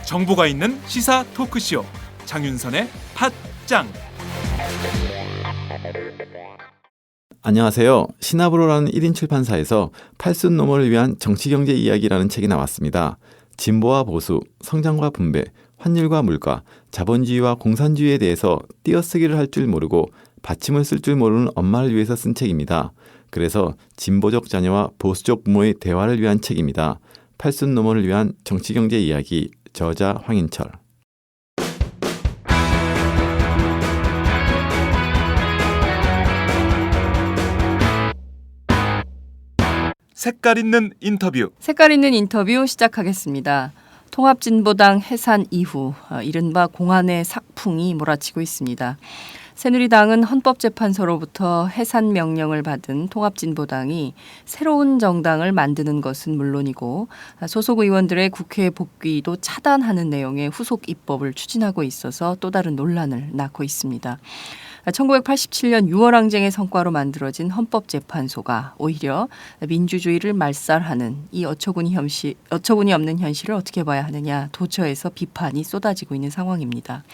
정보가 있는 시사 토크쇼 장윤선의 팟짱. 안녕하세요. 시나브로라는 1인 출판사에서 팔순 노모를 위한 정치경제 이야기라는 책이 나왔습니다. 진보와 보수, 성장과 분배, 환율과 물가, 자본주의와 공산주의에 대해서 띄어쓰기를 할 줄 모르고 받침을 쓸 줄 모르는 엄마를 위해서 쓴 책입니다. 그래서 진보적 자녀와 보수적 부모의 대화를 위한 책입니다. 팔순 노모를 위한 정치경제 이야기, 저자 황인철. 색깔 있는 인터뷰. 색깔 있는 인터뷰 시작하겠습니다. 통합진보당 해산 이후 이른바 공안의 삭풍이 몰아치고 있습니다. 새누리당은 헌법재판소로부터 해산 명령을 받은 통합진보당이 새로운 정당을 만드는 것은 물론이고 소속 의원들의 국회 복귀도 차단하는 내용의 후속 입법을 추진하고 있어서 또 다른 논란을 낳고 있습니다. 1987년 6월 항쟁의 성과로 만들어진 헌법재판소가 오히려 민주주의를 말살하는 이 어처구니 없는 현실을 어떻게 봐야 하느냐 도처에서 비판이 쏟아지고 있는 상황입니다.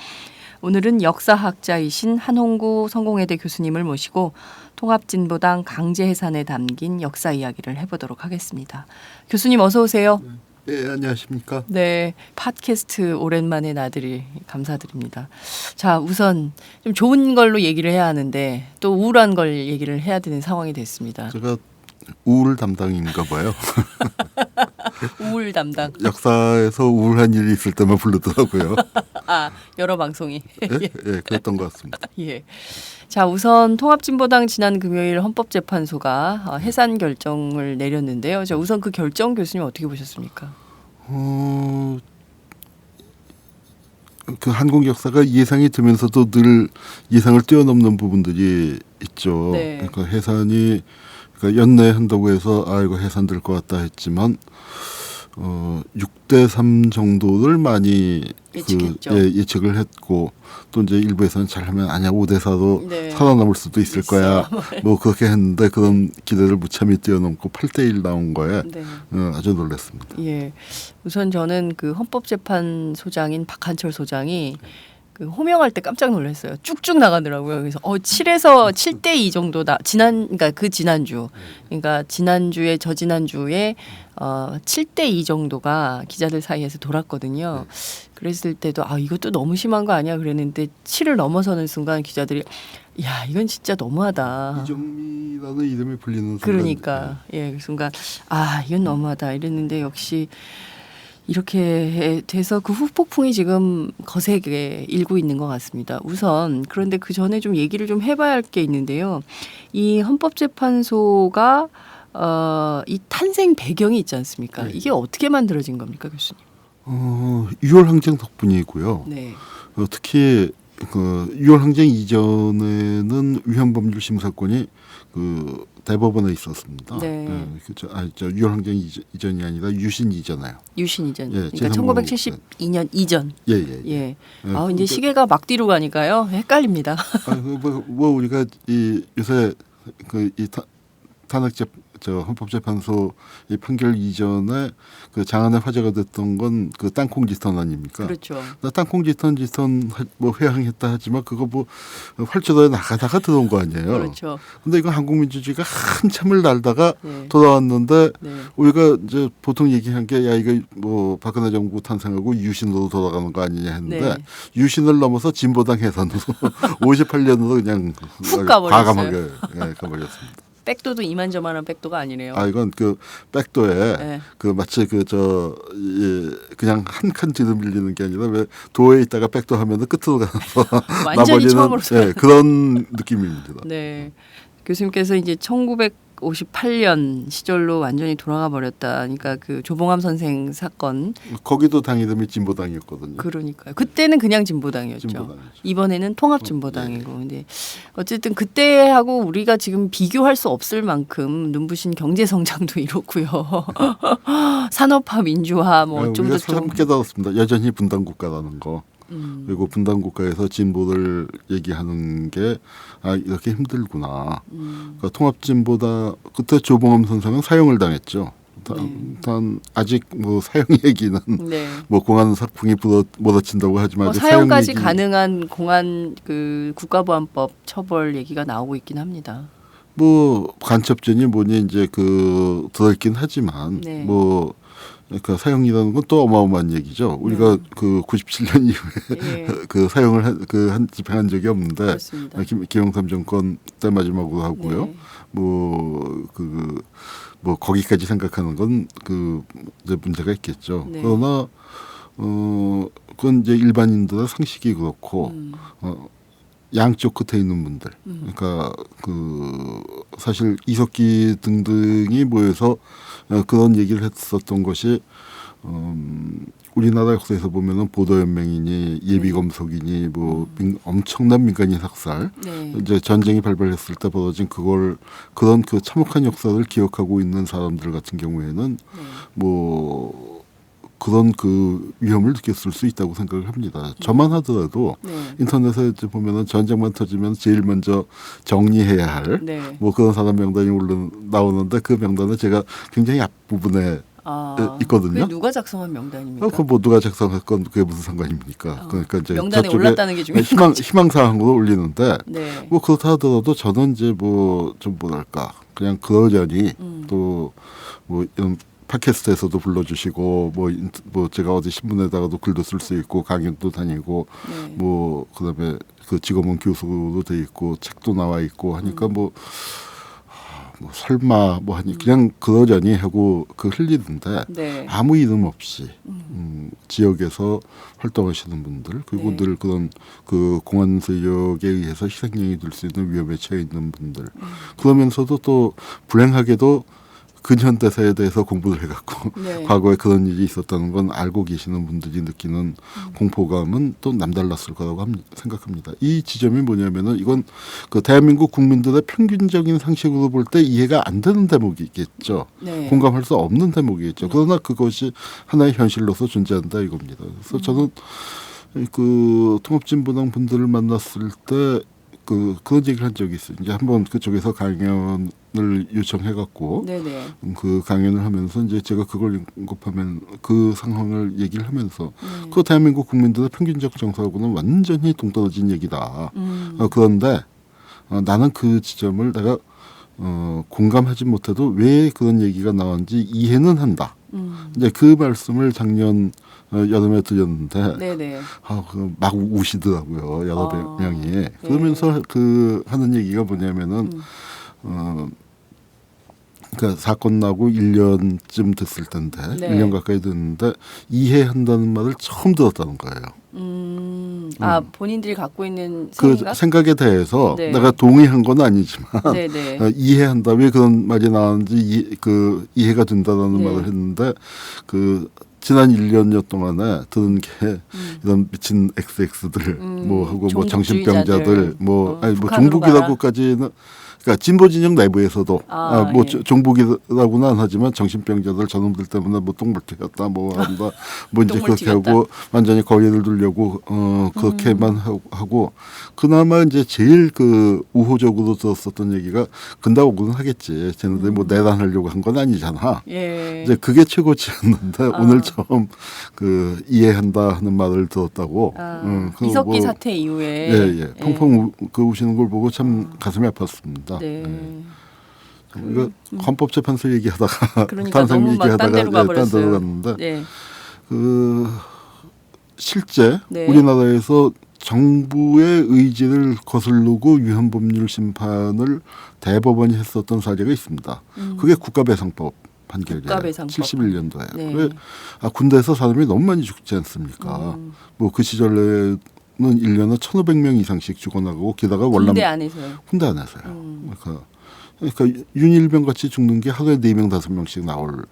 오늘은 역사학자이신 한홍구 성공회대 교수님을 모시고 통합진보당 강제 해산에 담긴 역사 이야기를 해보도록 하겠습니다. 교수님 어서 오세요. 네, 안녕하십니까. 네, 팟캐스트 오랜만에 나들이 감사드립니다. 자, 우선 좀 좋은 걸로 얘기를 해야 하는데 또 우울한 걸 얘기를 해야 되는 상황이 됐습니다. 제가 우울 담당인가 봐요. 우울 담당. 역사에서 우울한 일이 있을 때만 부르더라고요. 아, 여러 방송이. 예, 그랬던 것 같습니다. 예. 자, 우선 통합진보당 지난 금요일 헌법재판소가 해산 결정을 내렸는데요. 자, 우선 그 결정 교수님 어떻게 보셨습니까? 그 한국 역사가 예상이 되면서도 늘 예상을 뛰어넘는 부분들이 있죠. 네. 그러니까 해산이 연내한다고 해서 이거 해산될 것 같다 했지만 6대3 정도를 많이 예측했죠. 예측을 했고 또 이제 일부에서는 잘하면 아니야 5대4도 네. 살아남을 수도 있을 거야. 뭐 그렇게 했는데 그런 기대를 무참히 뛰어넘고 8대1 나온 거에 네. 아주 놀랐습니다. 예. 우선 저는 그 헌법재판소장인 박한철 소장이 그 호명할 때 깜짝 놀랐어요. 쭉쭉 나가더라고요. 그래서 7에서 7대2 정도다. 그러니까 그 지난주. 그러니까 지난주에 저지난주에 7대2 정도가 기자들 사이에서 돌았거든요. 그랬을 때도 이것도 너무 심한 거 아니야 그랬는데 7을 넘어서는 순간 기자들이 야, 이건 진짜 너무하다. 이정미라는 이름이 불리는 순간. 그러니까 예, 그 순간 이건 너무하다 이랬는데 역시 이렇게 돼서 그 후폭풍이 지금 거세게 일고 있는 것 같습니다. 우선 그런데 그 전에 좀 얘기를 좀 해봐야 할 게 있는데요. 이 헌법재판소가 이 탄생 배경이 있지 않습니까? 네. 이게 어떻게 만들어진 겁니까, 교수님? 6월 항쟁 덕분이고요. 네. 특히 그 6월 항쟁 이전에는 위헌법률 심사권이 그 대법원에 있었습니다. 네. 그렇죠. 6월 항쟁 이전이 아니라 유신 이전에요. 유신 이전. 예, 그러니까 1972년 이전. 예. 이제 시계가 막 뒤로 가니까요. 헷갈립니다. 뭐 우리가 요새 이 헌법재판소 이 판결 이전에 그 장안에 화제가 됐던 건 그 땅콩 지선 아닙니까? 그렇죠. 땅콩 지선 뭐 회항했다 하지만 그거 뭐 활주로에 나가다가 들어온 거 아니에요. 그렇죠. 근데 이거 한국민주주의가 한참을 날다가 네. 돌아왔는데 네. 우리가 이제 보통 얘기한 게 이거 뭐 박근혜 정부 탄생하고 유신으로 돌아가는 거 아니냐 했는데 네. 유신을 넘어서 진보당 해산으로 58년으로 그냥 훅 가버렸어요. 과감하게 가버렸습니다. 백도도 이만저만한 백도가 아니네요. 이건 그 백도에 네. 그 마치 그냥 한 칸 뒤로 밀리는 게 아니라 왜 도에 있다가 백도 하면은 끝으로 가서 완전히 처음으로 그런 느낌입니다. 네. 교수님께서 이제 1958년 시절로 완전히 돌아가 버렸다. 그러니까 그 조봉암 선생 사건. 거기도 당 이름이 진보당이었거든요. 그러니까요. 그때는 그냥 진보당이었죠. 진보당이죠. 이번에는 통합진보당이고. 근데 어쨌든 그때하고 우리가 지금 비교할 수 없을 만큼 눈부신 경제 성장도 이렇고요. 산업화, 민주화 뭐 좀 더 우리가 참 깨달았습니다. 여전히 분단 국가라는 거. 그리고 분단 국가에서 진보를 얘기하는 게 이렇게 힘들구나. 그러니까 통합진보다 그때 조봉암 선생은 사형을 당했죠. 단 아직 뭐 사형 얘기는 네. 뭐 공안 사풍이 몰아친다고 하지만 아직 사형까지 사형 얘기, 가능한 공안 그 국가보안법 처벌 얘기가 나오고 있긴 합니다. 뭐 간첩죄니 뭐니 이제 그 들어있긴 하지만 네. 뭐 그러니까 사형이라는 건 또 어마어마한 얘기죠. 우리가 그 97년 이후에 예. 그 사형을 한 집행한 적이 없는데 그렇습니다. 김영삼 정권 때 마지막으로 하고요. 네. 뭐 거기까지 생각하는 건 그 이제 문제가 있겠죠. 네. 그러나 그건 이제 일반인들의 상식이 그렇고 양쪽 끝에 있는 분들, 그러니까 그 사실 이석기 등등이 모여서 그런 얘기를 했었던 것이 우리나라 역사에서 보면은 보도연맹이니 예비검속이니 뭐 엄청난 민간인 학살, 네. 이제 전쟁이 발발했을 때 벌어진 그런 그 참혹한 역사를 기억하고 있는 사람들 같은 경우에는 뭐 그런 그 위험을 느꼈을 수 있다고 생각을 합니다. 저만 하더라도 네. 인터넷에 이제 보면은 전쟁만 터지면 제일 먼저 정리해야 할 네. 뭐 그런 사람 명단이 나오는데 그 명단은 제가 굉장히 앞부분에 있거든요. 그게 누가 작성한 명단입니까? 그 뭐 누가 작성했건 그게 무슨 상관입니까? 그러니까 이제 명단에 저쪽에 올랐다는 게 중요한 희망 사항으로 올리는데 네. 뭐 그렇다 하더라도 저는 이제 뭐 좀 뭐랄까 그냥 그러려니 또 뭐 이런 팟캐스트에서도 불러주시고 뭐 제가 어디 신문에다가도 글도 쓸 수 있고 강연도 다니고 네. 뭐 그다음에 그 직업은 교수로 돼 있고 책도 나와 있고 하니까 뭐 설마 뭐 하니 그냥 그러려니 하고 그 흘리는데 네. 아무 이름 없이 지역에서 활동하시는 분들 그리고 네. 늘 그런 그 공안 세력에 의해서 희생양이 될 수 있는 위험에 처해 있는 분들 그러면서도 또 불행하게도 근현대사에 대해서 공부를 해갖고 네. 과거에 그런 일이 있었다는 건 알고 계시는 분들이 느끼는 공포감은 또 남달랐을 거라고 생각합니다. 이 지점이 뭐냐면은 이건 그 대한민국 국민들의 평균적인 상식으로 볼 때 이해가 안 되는 대목이겠죠. 네. 공감할 수 없는 대목이겠죠. 그러나 그것이 하나의 현실로서 존재한다 이겁니다. 그래서 저는 그 통합진보당 분들을 만났을 때 그런 얘기를 한 적이 있어요. 이제 한번 그쪽에서 강연을 요청해갖고 네네. 그 강연을 하면서 이제 제가 그걸 언급하면 그 상황을 얘기를 하면서 그 대한민국 국민들의 평균적 정서하고는 완전히 동떨어진 얘기다. 그런데 나는 그 지점을 내가 공감하지 못해도 왜 그런 얘기가 나왔는지 이해는 한다. 이제 그 말씀을 작년 여름에 드렸는데 네네. 막 우시더라고요 여러 명이. 그러면서 그 하는 얘기가 뭐냐면은 그러니까 사건 나고 1년쯤 됐을 텐데 네. 1년 가까이 됐는데 이해한다는 말을 처음 들었다는 거예요. 본인들이 갖고 있는 그 생각? 생각에 대해서 네. 내가 동의한 건 아니지만 네네. 이해한다 왜 그런 말이 나왔는지 이해가 된다라는 네. 말을 했는데 그 지난 1년여 동안에 들은 게 이런 미친 XX들 뭐 하고 뭐 정신병자들 뭐 아니 뭐 북한으로 종북이라고까지는 그러니까 진보 진영 내부에서도 뭐 예. 종북이라고는 안 하지만 정신병자들 저놈들 때문에 뭐 똥물 튀겼다 뭐 한다 뭐 이제 똥물 그렇게 튀겼다. 하고 완전히 거리를 두려고 그렇게만 하고 그나마 이제 제일 그 우호적으로 들었었던 얘기가 근다고는 하겠지. 쟤네들 뭐 내란하려고 한 건 아니잖아. 예. 이제 그게 최고치였는데 오늘 처음 그 이해한다 하는 말을 들었다고. 그 이석기 뭐 사태 이후에 예. 펑펑 그 우시는 걸 보고 참 가슴이 아팠습니다. 네. 이거 헌법재판소 얘기하다가 그러니까 다른 너무 막 딴 데로 딴 가버렸어요. 데로 갔는데 네. 그 실제 네. 우리나라에서 정부의 의지를 거스르고 위헌법률 심판을 대법원이 했었던 사례가 있습니다. 그게 국가배상법 판결이에요. 국가배상법. 71년도에. 네. 왜 군대에서 사람이 너무 많이 죽지 않습니까? 뭐 그 시절에는 1년에 1,500명 이상씩 죽어나가고 게다가 군대 안에서요. 군대 안에서요. 그러니까 윤일병 같이 죽는 게 하루에 4명 5명씩 나올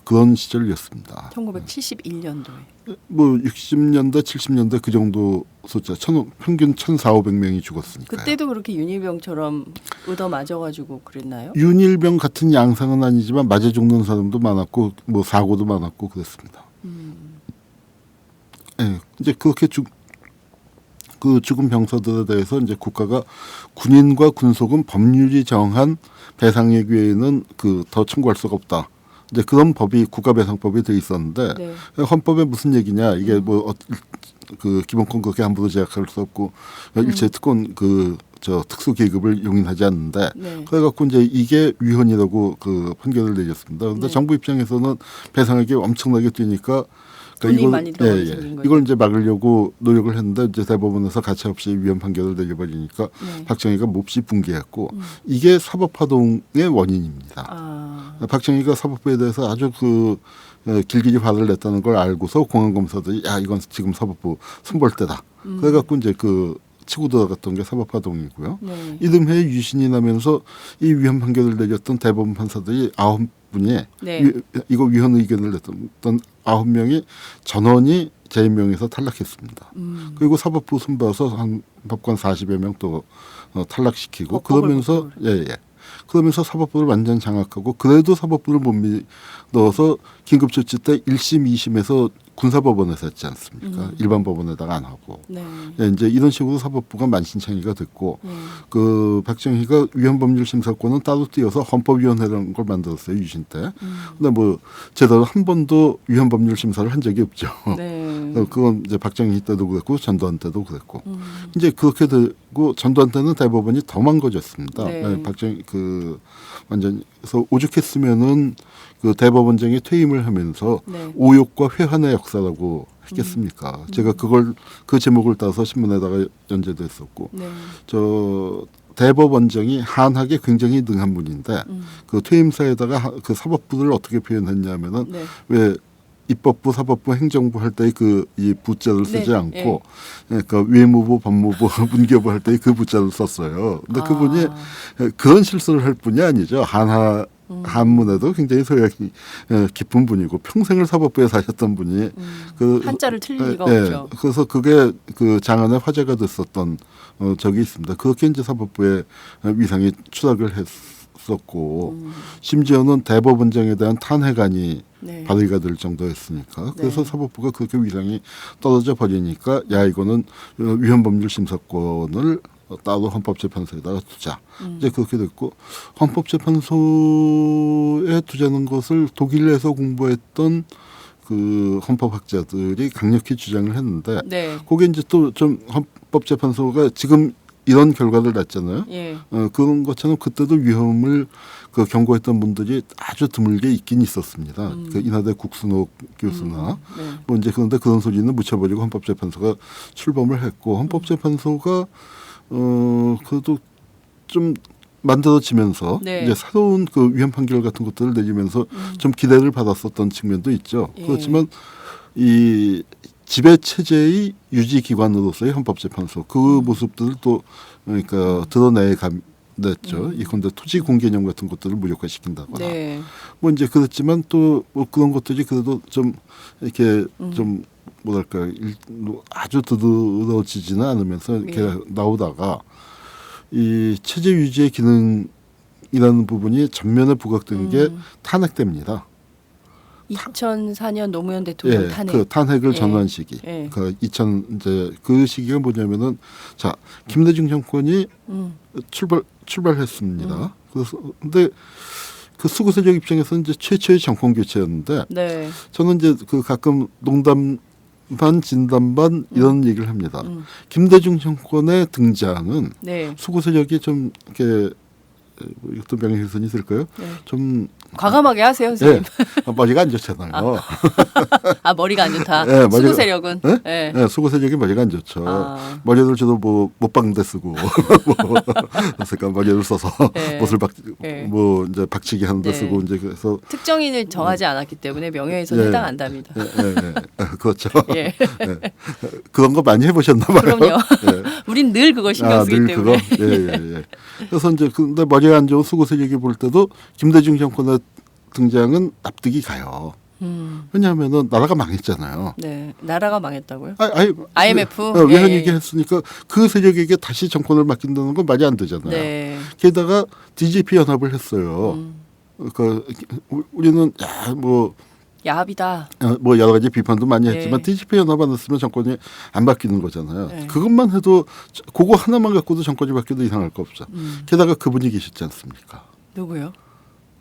그런 시절이었습니다. 1971년도에. 뭐 60년대 70년대 그 정도 숫자 평균 1,400~500명이 죽었으니까요. 그때도 그렇게 윤일병처럼 얻어 맞아가지고 그랬나요? 윤일병 같은 양상은 아니지만 맞아 죽는 사람도 많았고 뭐 사고도 많았고 그랬습니다. 이제 그렇게 그 죽은 병사들에 대해서 이제 국가가 군인과 군속은 법률이 정한 배상액 외에는 그 더 청구할 수가 없다. 이제 그런 법이 국가배상법이 돼 있었는데 네. 헌법에 무슨 얘기냐 이게 뭐 그 기본권 그렇게 함부로 제약할 수 없고 일체 특권 그 저 특수 계급을 용인하지 않는데 네. 그래갖고 이제 이게 위헌이라고 그 판결을 내렸습니다. 그런데 네. 정부 입장에서는 배상액이 엄청나게 뛰니까 돈이 많이 들어가게 생긴 거죠. 이걸 이제 막으려고 노력을 했는데 이제 대법원에서 가차없이 위헌 판결을 내려버리니까 네. 박정희가 몹시 붕괴했고 이게 사법파동의 원인입니다. 아. 박정희가 사법부에 대해서 아주 그 길길이 화를 냈다는 걸 알고서 공안검사들이 야 이건 지금 사법부 손볼 때다. 그래갖고 이제 그 치고 들어갔던 게 사법파동이고요. 네. 이듬해 유신이 나면서 이 위헌 판결을 내렸던 대법원 판사들이 9분이 네. 이거 위헌 의견을 냈던 9명이 전원이 재임명에서 탈락했습니다. 그리고 사법부 손봐서 한 법관 40여 명 또 탈락시키고 그러면서 그러면서 사법부를 완전 장악하고 그래도 사법부를 못 믿어서 긴급조치 때 1심, 2심에서 군사법원에서 했지 않습니까? 일반 법원에다가 안 하고. 네. 이제 이런 식으로 사법부가 만신창이가 됐고 그 박정희가 위헌법률심사권은 따로 띄어서 헌법위원회라는 걸 만들었어요. 유신 때. 근데 뭐 제대로 한 번도 위헌법률심사를 한 적이 없죠. 네. 그건 이제 박정희 때도 그랬고 전두환 때도 그랬고 이제 그렇게 되고 전두환 때는 대법원이 더 망가졌습니다. 네. 박정희 그 완전 그래서 오죽했으면은 그 대법원장이 퇴임을 하면서 네. 오욕과 회한의 역사라고 했겠습니까? 제가 그걸 그 제목을 따서 신문에다가 연재도 했었고 네. 저 대법원장이 한학에 굉장히 능한 분인데 그 퇴임사에다가 그 사법부를 어떻게 표현했냐면은 네. 왜 입법부, 사법부, 행정부 할 때 그 이 부자를 쓰지 네, 않고 그러니까 외무부, 법무부, 문교부 할 때 그 부자를 썼어요. 근데 그분이 그런 실수를 할 뿐이 아니죠. 한문에도 굉장히 소양이 깊은 분이고 평생을 사법부에 사셨던 분이 그 한자를 틀릴 리가 없죠. 그래서 그게 그 장안의 화제가 됐었던 적이 있습니다. 그렇게 이제 사법부의 위상이 추락을 했었고 심지어는 대법원장에 대한 탄핵안이 네. 발의가 될 정도였으니까 그래서 네. 사법부가 그렇게 위상이 떨어져 버리니까 야 이거는 위헌법률 심사권을 따로 헌법재판소에다가 두자. 이제 그렇게 됐고 헌법재판소에 두자는 것을 독일에서 공부했던 그 헌법학자들이 강력히 주장을 했는데 네. 그게 이제 또 좀 헌법재판소가 지금 이런 결과를 냈잖아요. 예. 그런 것처럼 그때도 위험을 그 경고했던 분들이 아주 드물게 있긴 있었습니다. 그 인하대 국순옥 교수나 네. 뭐 이제 그런데 그런 소리는 묻혀버리고 헌법재판소가 출범을 했고 헌법재판소가 그래도 좀 만들어지면서 네. 이제 새로운 그 위헌 판결 같은 것들을 내리면서 좀 기대를 받았었던 측면도 있죠. 예. 그렇지만 이 지배 체제의 유지 기관으로서의 헌법재판소 그 모습들을 또 그러니까 드러내 냈죠. 이건데 토지 공개념 같은 것들을 무력화시킨다거나 네. 뭐 이제 그렇지만 또 뭐 그런 것들이 그래도 좀 이렇게 좀 뭐랄까 아주 두드러지지는 않으면서 이렇게 예. 나오다가 이 체제 유지의 기능이라는 부분이 전면에 부각된 게 탄핵됩니다. 2004년 노무현 대통령 탄핵. 그 탄핵을 예. 전환 시기. 예. 그 2000 이제 그 시기가 뭐냐면은 자 김대중 정권이 출발했습니다. 그래서 근데 그 수구 세력 입장에서는 이제 최초의 정권 교체였는데 네. 저는 이제 그 가끔 농담 반 진담 반 이런 얘기를 합니다. 김대중 정권의 등장은 네. 수구 세력이 좀 이렇게 이것도 명예훼손이 될까요? 네. 좀 과감하게 하세요, 선생님. 머리가 안 좋잖아요. 아, 머리가 안 좋다. 네, 수구 세력은. 네? 네. 네, 수구 세력이 머리가 안 좋죠. 아. 머리를 저도 뭐 못박는데 쓰고 뭐 그러니까 머리를 써서 네. 못을 네. 뭐 이제 박치기 하는데 네. 쓰고 이제 그래서 특정인을 정하지 않았기 때문에 명예훼손 예. 해당한답니다. 그렇죠. 예. 네. 그런 거 많이 해보셨나 봐요. 그럼요. 네. 우린 늘 그걸 신경 쓰기 늘 때문에. 그거. 예. 그래서 이제 근데 머리가 안 좋은 수구 세력이 볼 때도 김대중 정권의 등장은 납득이 가요. 왜냐하면은 나라가 망했잖아요. 네. 나라가 망했다고요? IMF 예, 외환 예. 위기 했으니까 그 세력에게 다시 정권을 맡긴다는 건 말이 안 되잖아요. 네. 게다가 DJP 연합을 했어요. 그러니까 우리는 뭐 야합이다. 뭐 여러 가지 비판도 많이 했지만 네. DJP 연합 안 했으면 정권이 안 바뀌는 거잖아요. 네. 그것만 해도 그거 하나만 갖고도 정권이 바뀌어도 이상할 거 없죠. 게다가 그분이 계시지 않습니까? 누구요?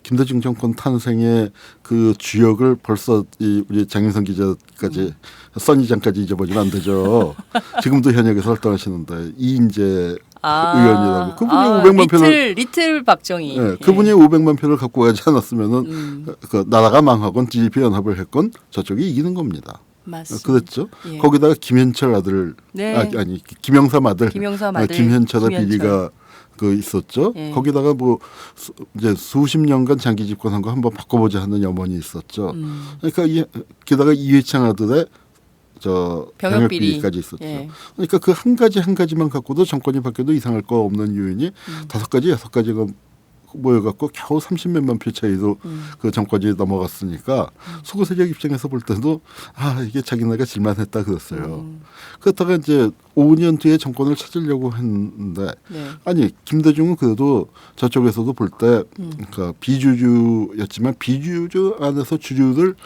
김대중 정권 탄생의 그 주역을 벌써 우리 장윤선 기자까지 써니장까지 잊어버리면 안 되죠. 지금도 현역에서 활동하시는데 이인재 의원이라고 그분이 500만 표를 리틀 박정희. 네, 그분이 500만 표를 갖고 가지 않았으면은 그 나라가 망하건 DJP 연합을 했건 저쪽이 이기는 겁니다. 맞습니다. 그랬죠. 예. 거기다가 김현철 아들 네. 아니 김영삼 아들 김현철의 김현철. 비리가 그 있었죠. 예. 거기다가 뭐 이제 수십 년간 장기 집권한 거 한번 바꿔보자 하는 염원이 있었죠. 그러니까 게다가 이회창 아들의 병역 비리까지 있었죠. 예. 그러니까 그 한 가지만 갖고도 정권이 바뀌어도 이상할 거 없는 요인이 5가지 6가지가 모여갖고 겨우 30몇만 표 차이도 그 정권이 넘어갔으니까 수구 세력 입장에서 볼 때도 이게 자기네가 질만했다 그랬어요. 그렇다가 이제 5년 뒤에 정권을 찾으려고 했는데 네. 아니 김대중은 그래도 저쪽에서도 볼 때 그러니까 비주주였지만 비주주 안에서 주주를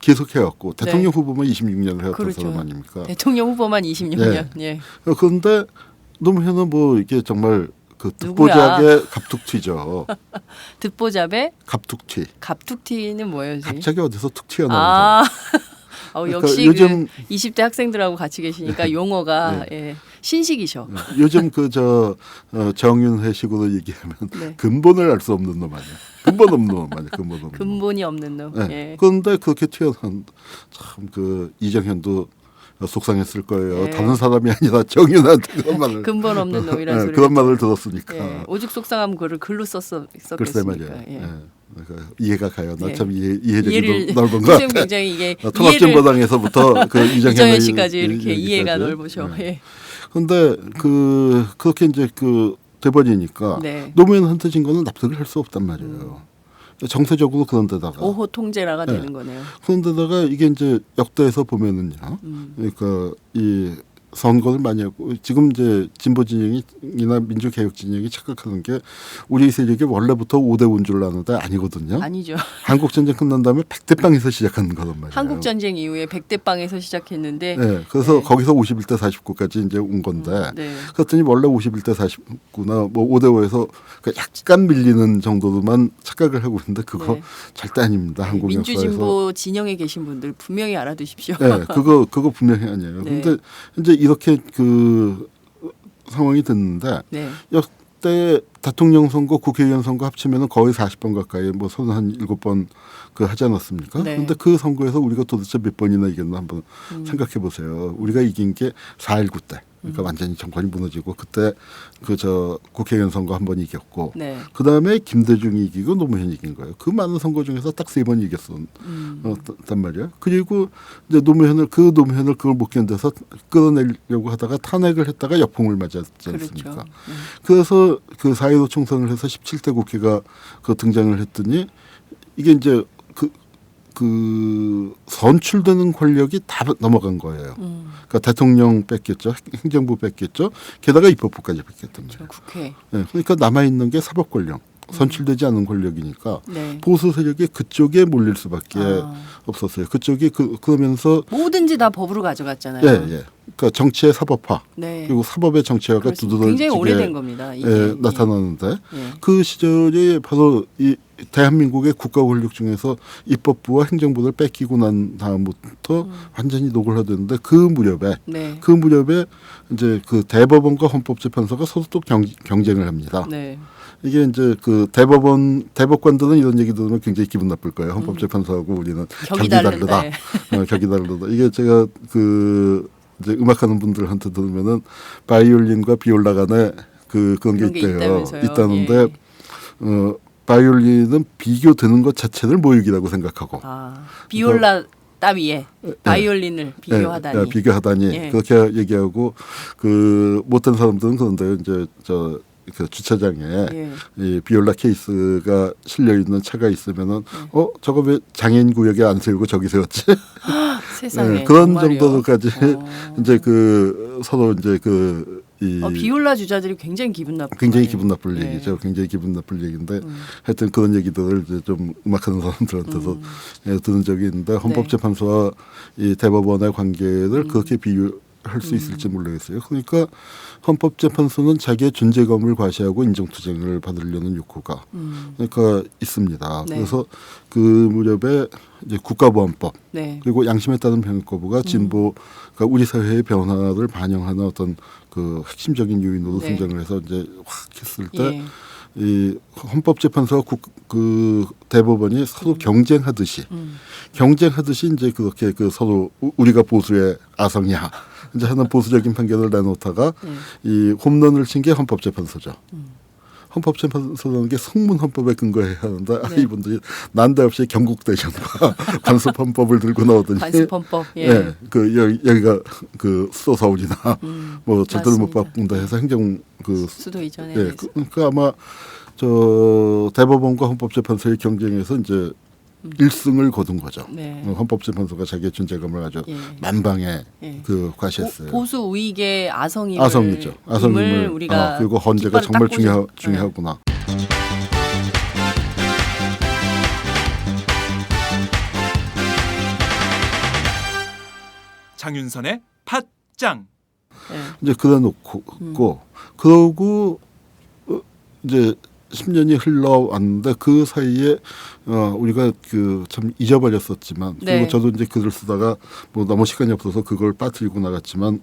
계속 해왔고 대통령 후보만 26년을 해왔던 그렇죠. 사람 아닙니까? 대통령 후보만 26년. 네. 예. 그런데 노무현은 뭐 이게 정말 그 누구야? 듣보잡의 갑툭튀죠. 듣보잡의 갑툭튀. 갑툭튀는 뭐예요? 선생님? 갑자기 어디서 툭 튀어나오죠. 그러니까 역시 요즘 그 20대 학생들하고 같이 계시니까 용어가 예, 신식이셔. 요즘 그 정윤회식으로 얘기하면 네. 근본을 알 수 없는 놈 아니야. 근본 없는 놈 아니야. 근본 없는 놈. 근본이 없는 놈. 네. 예. 그런데 그렇게 튀어나온 참 그 이정현도 속상했을 거예요. 네. 다른 사람이 아니라 정윤한테 그런 말을 근본 없는 놈이라는 소리를 그런 말을 들었으니까. 예. 오죽 속상하면 그를 글로 썼겠습니까? 글쎄 말이야. 예. 그러니까 이해가 가요. 나 예. 참 이해력이 이해를 넓은 것 같아. 굉장히 이게 통합진보당에서부터 그 이정현 씨까지 이렇게 이해가 넓으셔. 네. 예. 근데 그렇게 이제 그 돼버리니까 네. 노무현한테 진 거는 납득을 할 수 없단 말이에요. 정세적으로 그런 데다가 오호 통제라가 네. 되는 거네요. 그런 데다가 이게 이제 역대에서 보면은요. 그러니까 이 선거를 많이 하고 지금 이제 진보 진영이나 민주개혁 진영이 착각하는 게 우리 세력이 원래부터 5대 5인 줄 아는데 아니거든요. 아니죠. 한국 전쟁 끝난 다음에 100대 빵에서 시작하는 거란 말이에요. 한국 전쟁 이후에 100대 빵에서 시작했는데 네, 그래서 네. 거기서 51대 49까지 이제 온 건데 네. 그랬더니 원래 51대 49나 뭐 5대 5에서 약간 밀리는 정도로만 착각을 하고 있는데 그거 네. 절대 아닙니다. 한국 역사에서. 민주진보 진영에 계신 분들 분명히 알아두십시오. 네, 그거 분명히 아니에요. 네. 근데 이제 이렇게 그 상황이 됐는데 네. 역대 대통령 선거, 국회의원 선거 합치면은 거의 40번 가까이 뭐 37번 그 하지 않았습니까? 네. 근데 그 선거에서 우리가 도대체 몇 번이나 이겼나 한번 생각해 보세요. 우리가 이긴 게 4.19 때. 그러니까 완전히 정권이 무너지고 그때 국회의원 선거 한 번 이겼고 네. 그 다음에 김대중이 이기고 노무현이 이긴 거예요. 그 많은 선거 중에서 딱 3번 이겼단 말이에요. 그리고 이제 노무현을 그걸 못 견뎌서 끌어내려고 하다가 탄핵을 했다가 역풍을 맞았지 않습니까? 그렇죠. 그래서 그 4.15 총선을 해서 17대 국회가 등장을 했더니 이게 이제 그 선출되는 권력이 다 넘어간 거예요. 그러니까 대통령 뺏겼죠, 행정부 뺏겼죠, 게다가 입법부까지 뺏겼단 말이에요. 국회. 네, 그러니까 남아 있는 게 사법 권력, 선출되지 않은 권력이니까 네. 보수 세력이 그쪽에 몰릴 수밖에 없었어요. 그쪽이 그러면서 뭐든지 다 법으로 가져갔잖아요. 예. 그러니까 정치의 사법화 네. 그리고 사법의 정치화가 그렇습니다. 굉장히 두드러지게 오래된 겁니다. 이게. 나타나는데 예. 그 시절이 바로 이 대한민국의 국가 권력 중에서 입법부와 행정부를 뺏기고 난 다음부터 완전히 노골화됐는데 그 무렵에 네. 이제 그 대법원과 헌법재판소가 서로 또 경쟁을 합니다. 네. 이게 이제 그 대법관들은 이런 얘기 들으면 굉장히 기분 나쁠 거예요. 헌법재판소하고 우리는 격이 다르다. 격이 다르다. 이게 제가 이제 음악하는 분들한테 들으면은 바이올린과 비올라 간에 그런 게 있대요. 있다는데 예. 바이올린은 비교되는 것 자체를 모욕이라고 생각하고. 비올라 따위에 바이올린을 비교하다니. 비교하다니 예. 그렇게 얘기하고 그 못된 사람들은 그런데 이제 그 주차장에 이 비올라 케이스가 실려 있는 차가 있으면은 저거 왜 장애인 구역에 안 세우고 저기 세웠지? 세상에 그런 정말요? 정도로까지 이제 그 서로 이제 그 비올라 주자들이 굉장히 기분 나쁜 굉장히 거예요. 기분 나쁠 네. 얘기죠. 굉장히 기분 나쁠 얘기인데 하여튼 그런 얘기들을 이제 좀 음악하는 사람들한테서 들은 적이 있는데 헌법재판소와 이 대법원의 관계를 그렇게 비유할 수 있을지 모르겠어요. 그러니까 헌법재판소는 자기의 존재감을 과시하고 인정투쟁을 받으려는 욕구가 그러니까 있습니다. 네. 그래서 그 무렵에 이제 국가보안법 네. 그리고 양심에 따른 변협 거부가 진보 그러니까 우리 사회의 변화를 반영하는 어떤 그 핵심적인 요인으로 네. 등장을 해서 이제 확 했을 때 예. 이 헌법재판소와 그 대법원이 서로 경쟁하듯이 이제 그렇게 그 서로 우리가 보수의 아성이야 이제 하는 보수적인 판결을 내놓다가 이 홈런을 친 게 헌법재판소죠. 헌법재판소라는 게 성문 헌법에 근거해야 하는데 이분들이 난데없이 경국대전과 관습헌법을 들고 나오더니 관습헌법. 예. 예, 그 여기가 그 수도서울이나 뭐 절대로 못 맞습니다. 바꾼다 해서 행정 그 수도 이전에 예, 그러니까 아마 저 대법원과 헌법재판소의 경쟁에서 이제 1승을 거둔 거죠. 네. 헌법재판소가 자기의 존재감을 아주 예. 만방에 예. 그 과시했어요. 보수 우익의 아성임을 아성이죠. 아성임을 우리가 그리고 헌재가 깃발을 정말 딱 꽂은- 중요하구나. 장윤선의 팟짱. 네. 이제 그래 놓고 그러고 이제 10년이 흘러왔는데 그 사이에 우리가 그 참 잊어버렸었지만 네. 그리고 저도 이제 글을 쓰다가 뭐 너무 시간이 없어서 그걸 빠뜨리고 나갔지만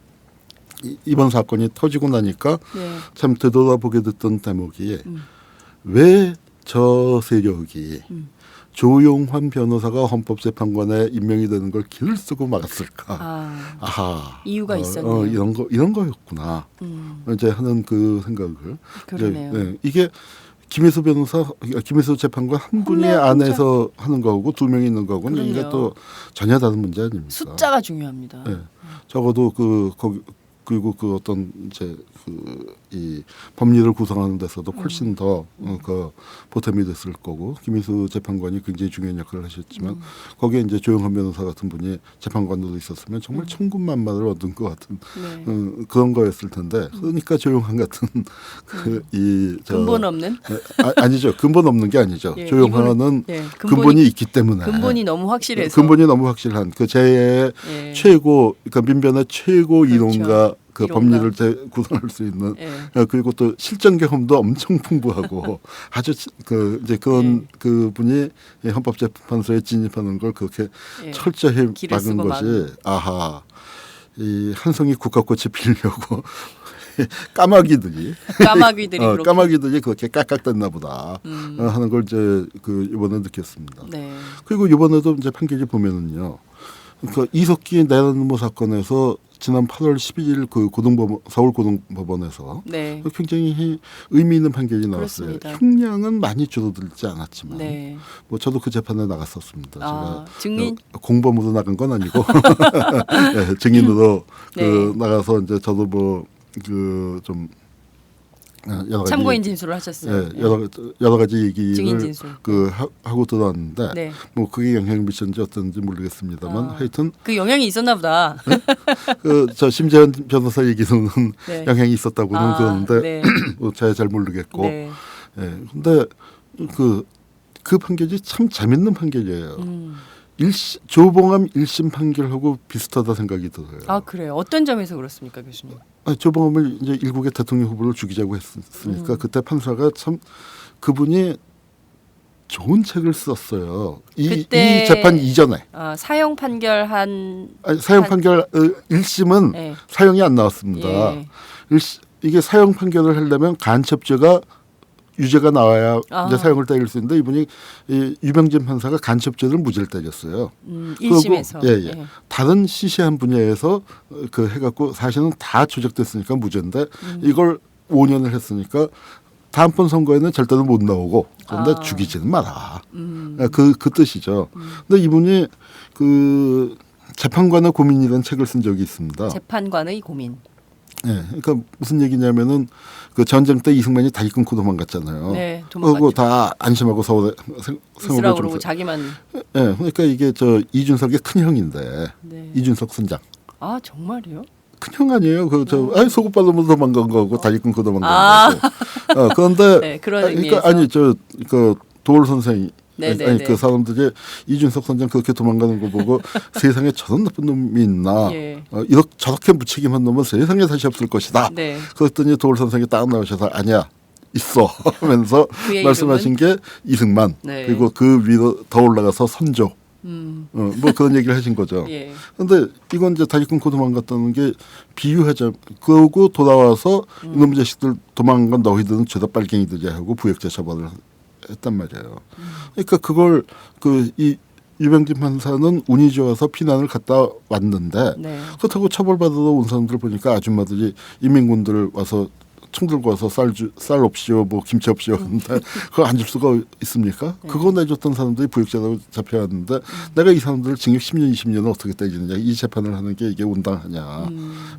이번 사건이 터지고 나니까 네. 참 되돌아보게 됐던 대목이 왜 저 세력이 조용환 변호사가 헌법재판관에 임명이 되는 걸 길을 쓰고 막았을까? 아하. 이유가 있었네요. 이런 거였구나. 이제 하는 그 생각을. 그러네요. 네, 이게 김혜수 재판관 한 분이 혼자. 안에서 하는 거하고 두 명이 있는 거하고는 이게 그럼요. 또 전혀 다른 문제 아닙니까? 숫자가 중요합니다. 네. 적어도 거기 그리고 그 어떤 이제 그 이 법리를 구성하는 데서도 훨씬 더 그 보탬이 됐을 거고 김희수 재판관이 굉장히 중요한 역할을 하셨지만 거기에 이제 조영환 변호사 같은 분이 재판관으로 있었으면 정말 천군만마를 얻은 것 같은 네. 그런 거였을 텐데 그러니까 조영환 같은 근본 없는? 아니죠 근본 없는 게 아니죠. 예, 조영환은 예, 근본이 있기 때문에 근본이 너무 확실해서 근본이 너무 확실한 그 제의 예. 최고 그러니까 민변의 최고 그렇죠. 이론가 그 이론가. 법리를 구성할 수 있는 예. 그리고 또 실전 경험도 엄청 풍부하고 아주 그 이제 그런 그 분이 헌법재판소에 진입하는 걸 그렇게 예. 철저히 길을 막은 쓰고 것이 막은. 아하 이 한성이 국화꽃이 피려고 까마귀들이 그렇게. 까마귀들이 그렇게 깍깍댔나 보다 하는 걸 이제 그 이번에 느꼈습니다. 네. 그리고 이번에도 이제 판결이 보면은요. 그러니까 이석기 내란음모 사건에서 지난 8월 12일 그 서울고등법원에서 네. 굉장히 의미 있는 판결이 나왔어요. 그렇습니다. 형량은 많이 줄어들지 않았지만 네. 뭐 저도 그 재판에 나갔었습니다. 제가 증인? 공범으로 나간 건 아니고 네, 증인으로 네. 그 나가서 이제 저도 뭐 그 좀 여러 가지 참고인 진술을 하셨어요. 예, 여러 가지 얘기를 증인 진술. 하고 들어왔는데 네. 뭐 그게 영향을 미쳤는지 어떤지 모르겠습니다만 하여튼 그 영향이 있었나 보다. 저 심재현 변호사 얘기로는 네. 영향이 있었다고는 그러는데 네. 제가 잘 모르겠고 네. 예, 근데 그 판결이 참 재밌는 판결이에요. 조봉암 1심 판결하고 비슷하다 생각이 들어요. 아 그래요. 어떤 점에서 그렇습니까, 교수님? 조봉암을 이제 일국의 대통령 후보를 죽이자고 했으니까 그때 판사가 참 그분이 좋은 책을 썼어요. 이 재판 이전에 사형 판결한 사형 판결 1심은 네. 사형이 안 나왔습니다. 예. 이게 사형 판결을 하려면 간첩죄가 유죄가 나와야 아. 이제 사형을 때릴 수 있는데 이분이 이 유병진 판사가 간첩죄를 무죄를 때렸어요. 1심에서. 그리고 다른 시시한 분야에서 그 해갖고 사실은 다 조작됐으니까 무죄인데 이걸 5년을 했으니까 다음번 선거에는 절대로 못 나오고 그런데 죽이지는 마라. 그 뜻이죠. 근데 이분이 그 재판관의 고민이라는 책을 쓴 적이 있습니다. 재판관의 고민. 네, 그러니까 무슨 얘기냐면은 그 전쟁 때 이승만이 다리 끊고 도망갔잖아요. 네, 그리고 도망갔죠. 다 안심하고 서울에 있으라고 생활을 그러고 자기만. 네, 그러니까 이게 저 이준석의 큰 형인데 네. 이준석 순장. 아 정말요? 큰형 아니에요. 속옷 빨으면 도망간 거고 다리 끊고 도망간 거고. 그런데 네, 그런 그러니까 아니 그 도올 선생이 네네네. 아니 그 사람들이 이준석 선장 그렇게 도망가는 거 보고 세상에 저런 나쁜 놈이 있나? 예. 이렇게 저렇게 무책임한 놈은 세상에 다시 없을 것이다. 네. 그랬더니 도올 선생이 딱 나오셔서 아니야. 있어 하면서 그의 말씀하신 게 이승만 네. 그리고 그 위로 더 올라가서 선조 뭐 그런 얘기를 하신 거죠. 예. 근데 이건 이제 다리 끊고 도망갔다는 게 비유하자. 그러고 돌아와서 이놈 자식들 도망간 너희들은 죄다 빨갱이들이야 하고 부역자 처벌을 했단 말이에요. 그러니까 그걸 이 유병진 판사는 운이 좋아서 피난을 갔다 왔는데 네. 그렇다고 처벌받으러 온 사람들 보니까 아줌마들이 인민군들 와서 총 들고 와서 쌀 없이요, 뭐 김치 없이요. 근데 그걸 안 줄 수가 있습니까? 네. 그거 내줬던 사람들이 부역자라고 잡혀왔는데 내가 이 사람들을 징역 10년, 20년을 어떻게 때리느냐. 이 재판을 하는 게 이게 온당하냐.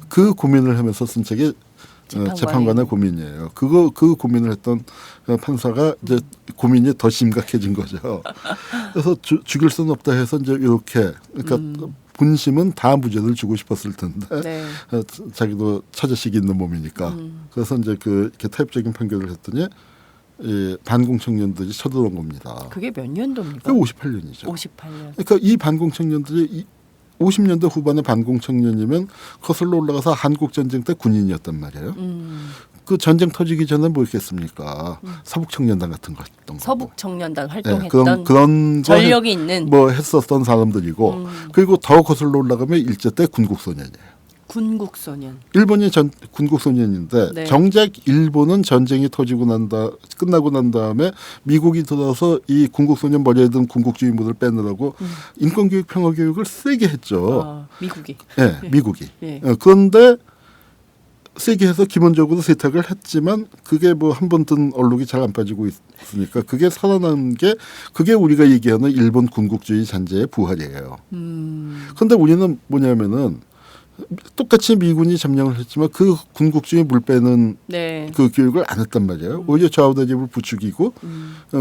그 고민을 하면서 쓴 책이 재판관의 고민이에요. 그 고민을 했던 판사가 이제 고민이 더 심각해진 거죠. 그래서 죽일 수는 없다 해서 이제 이렇게 그러니까 본심은 다 무죄를 주고 싶었을 텐데 네. 자기도 처자식이 있는 몸이니까 그래서 이제 이렇게 타협적인 판결을 했더니 이 반공 청년들이 쳐들어온 겁니다. 그게 몇 년도입니까? 그게 58년이죠. 58년. 그러니까 이 반공 청년들이 50년대 후반에 반공 청년이면 거슬러 올라가서 한국 전쟁 때 군인이었단 말이에요. 그 전쟁 터지기 전에 뭐 있겠습니까? 서북 청년단 같은 거 했던 거. 서북 청년단 네, 활동했던 그런 전력이 있는 뭐 했었던 사람들이고 그리고 더 거슬러 올라가면 일제 때 군국 소년이에요. 군국 소년. 일본이 군국 소년인데 네. 정작 일본은 전쟁이 끝나고 난 다음에 미국이 들어서 이 군국 소년 머리에 든 군국주의무를 빼느라고 인권교육, 평화교육을 세게 했죠. 미국이. 네, 미국이. 예. 그런데 세게 해서 기본적으로 세탁을 했지만 그게 뭐 한 번 든 얼룩이 잘 안 빠지고 있으니까 그게 살아난 게 그게 우리가 얘기하는 일본 군국주의 잔재의 부활이에요. 그런데 우리는 뭐냐면은 똑같이 미군이 점령을 했지만 그 군국주의 물 빼는 네. 그 교육을 안 했단 말이에요. 오히려 좌우대립을 부추기고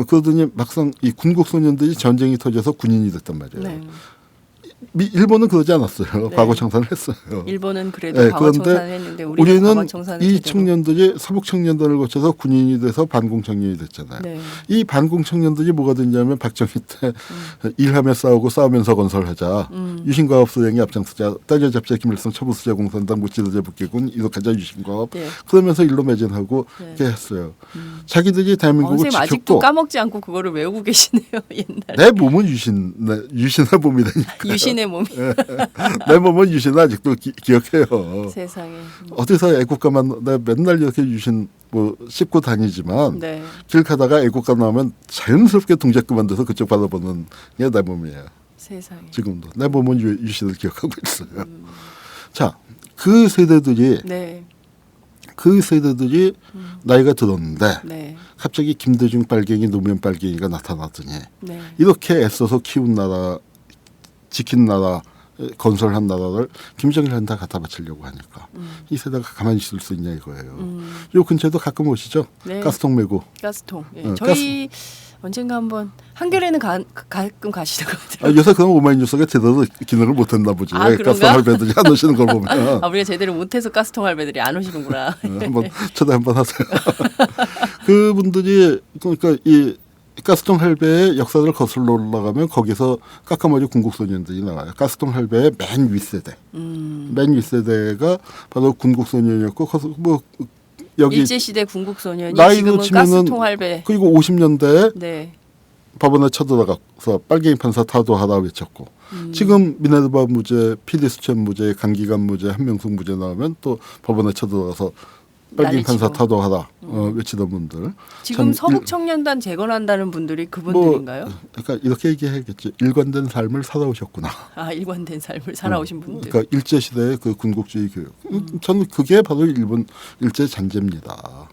그러더니 막상 이 군국 소년들이 전쟁이 터져서 군인이 됐단 말이에요. 네. 일본은 그러지 않았어요. 네. 과거 청산을 했어요. 일본은 그래도 네, 과거 그런데 청산을 했는데 우리는 과거 청산을 이 제대로. 청년들이 서북 청년단을 거쳐서 군인이 돼서 반공 청년이 됐잖아요. 네. 이 반공 청년들이 뭐가 됐냐면 박정희 때 일하며 싸우고 싸우면서 건설하자. 유신과업 수행에 앞장서자. 따져잡자 김일성 처부수자 공산당 무찌르자 북계군 이덕하자 유신과업. 네. 그러면서 일로 매진하고 네. 이렇게 했어요. 자기들이 대한민국을 선생님 아직도 지켰고 까먹지 않고 그거를 외우고 계시네요. 옛날에. 내 몸은 유신의 몸이라니까. 유신의 몸이. 내 몸은 유신을 아직도 기억해요. 세상에. 어디서 애국가만 내가 맨날 이렇게 유신 뭐 씹고 다니지만 네. 길 가다가 애국가 나오면 자연스럽게 동작 그만둬서 그쪽 바라보는 게 내 몸이에요. 세상에. 지금도 내 몸은 유신을 기억하고 있어요. 자, 그 세대들이 네. 나이가 들었는데 네. 갑자기 김대중 빨갱이 노무현 빨갱이가 나타나더니 네. 이렇게 애써서 키운 나라 지킨 나라 건설한 나라를 김정일한테 갖다 바치려고 하니까 이 세대가 가만히 있을 수 있냐 이거예요. 요 근처에도 가끔 오시죠. 네. 가스통 메고. 가스통. 예. 어, 저희 언젠가 한번 한겨레는 가끔 가시는 것 같아요. 요새 그런 오마이뉴스가 제대로 기능을 못했나 보지. 아, 그런가? 가스통 할배들이 안 오시는 걸 보면. 아, 우리가 제대로 못해서 가스통 할배들이 안 오시는구나. 한번 초대 한번 하세요. 그분들이 그러니까 이 가스통 할배의 역사를 거슬러 올라가면 거기서 까까머리 군국소년들이 나와요. 가스통 할배의 맨 윗세대. 맨 윗세대가 바로 군국소년이었고 뭐 여기 일제시대 군국소년이 나이로 지금은 치면은 가스통 할배. 그리고 50년대에 네. 법원에 쳐들어가서 빨갱이 판사 타도하라 외쳤고 지금 미네르바 무죄, 피디수천 무죄, 강기관 무죄, 한명숙 무죄 나오면 또 법원에 쳐들어가서 빨갱이 판사 난리치고. 타도하라 외치던 분들. 지금 참 서북 청년단 재건한다는 분들이 그분들인가요? 그러니까 이렇게 얘기해야겠죠. 일관된 삶을 살아오셨구나. 아, 일관된 삶을 살아오신 분들. 그러니까 일제 시대의 그 군국주의 교육. 저는 그게 바로 일본 일제 잔재입니다.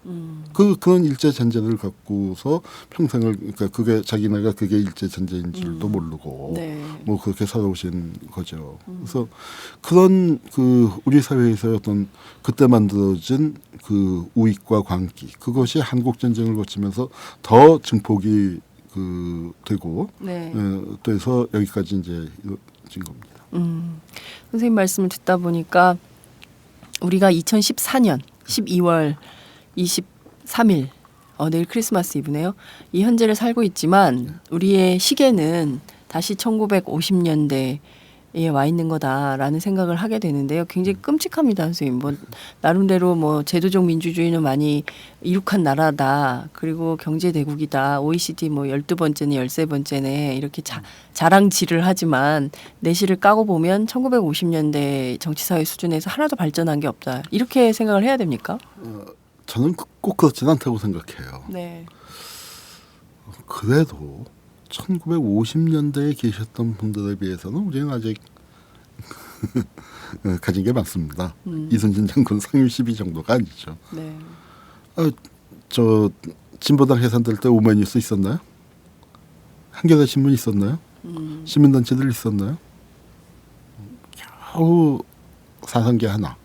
그런 일제 잔재를 갖고서 평생을 그러니까 그게 자기네가 그게 일제 잔재인 줄도 모르고 네. 뭐 그렇게 살아오신 거죠. 그래서 그런 그 우리 사회에서 어떤 그때 만들어진 그 우익과 광기 그것이 한국 전쟁을 거치면서 더 증폭이 그 되고 네. 돼서 여기까지 이제 이루어진 겁니다. 선생님 말씀을 듣다 보니까 우리가 2014년 12월 23일 내일 크리스마스 이브네요. 이 현재를 살고 있지만 우리의 시계는 다시 1950년대에 와 있는 거다라는 생각을 하게 되는데요. 굉장히 끔찍합니다, 선생님. 뭐 나름대로 뭐 제도적 민주주의는 많이 이룩한 나라다. 그리고 경제 대국이다. OECD 뭐 12번째네, 13번째네 이렇게 자랑질을 하지만 내실을 까고 보면 1950년대 정치사회 수준에서 하나도 발전한 게 없다. 이렇게 생각을 해야 됩니까? 저는 꼭 그렇지는 않다고 생각해요. 네. 그래도 1950년대에 계셨던 분들에 비해서는 우리는 아직 가진 게 많습니다. 이순신 장군 상임 12 정도가 아니죠. 네. 저 진보당 해산될 때 오마이뉴스 있었나요? 한겨레 신문 있었나요? 시민단체들 있었나요? 겨우 사상계 하나.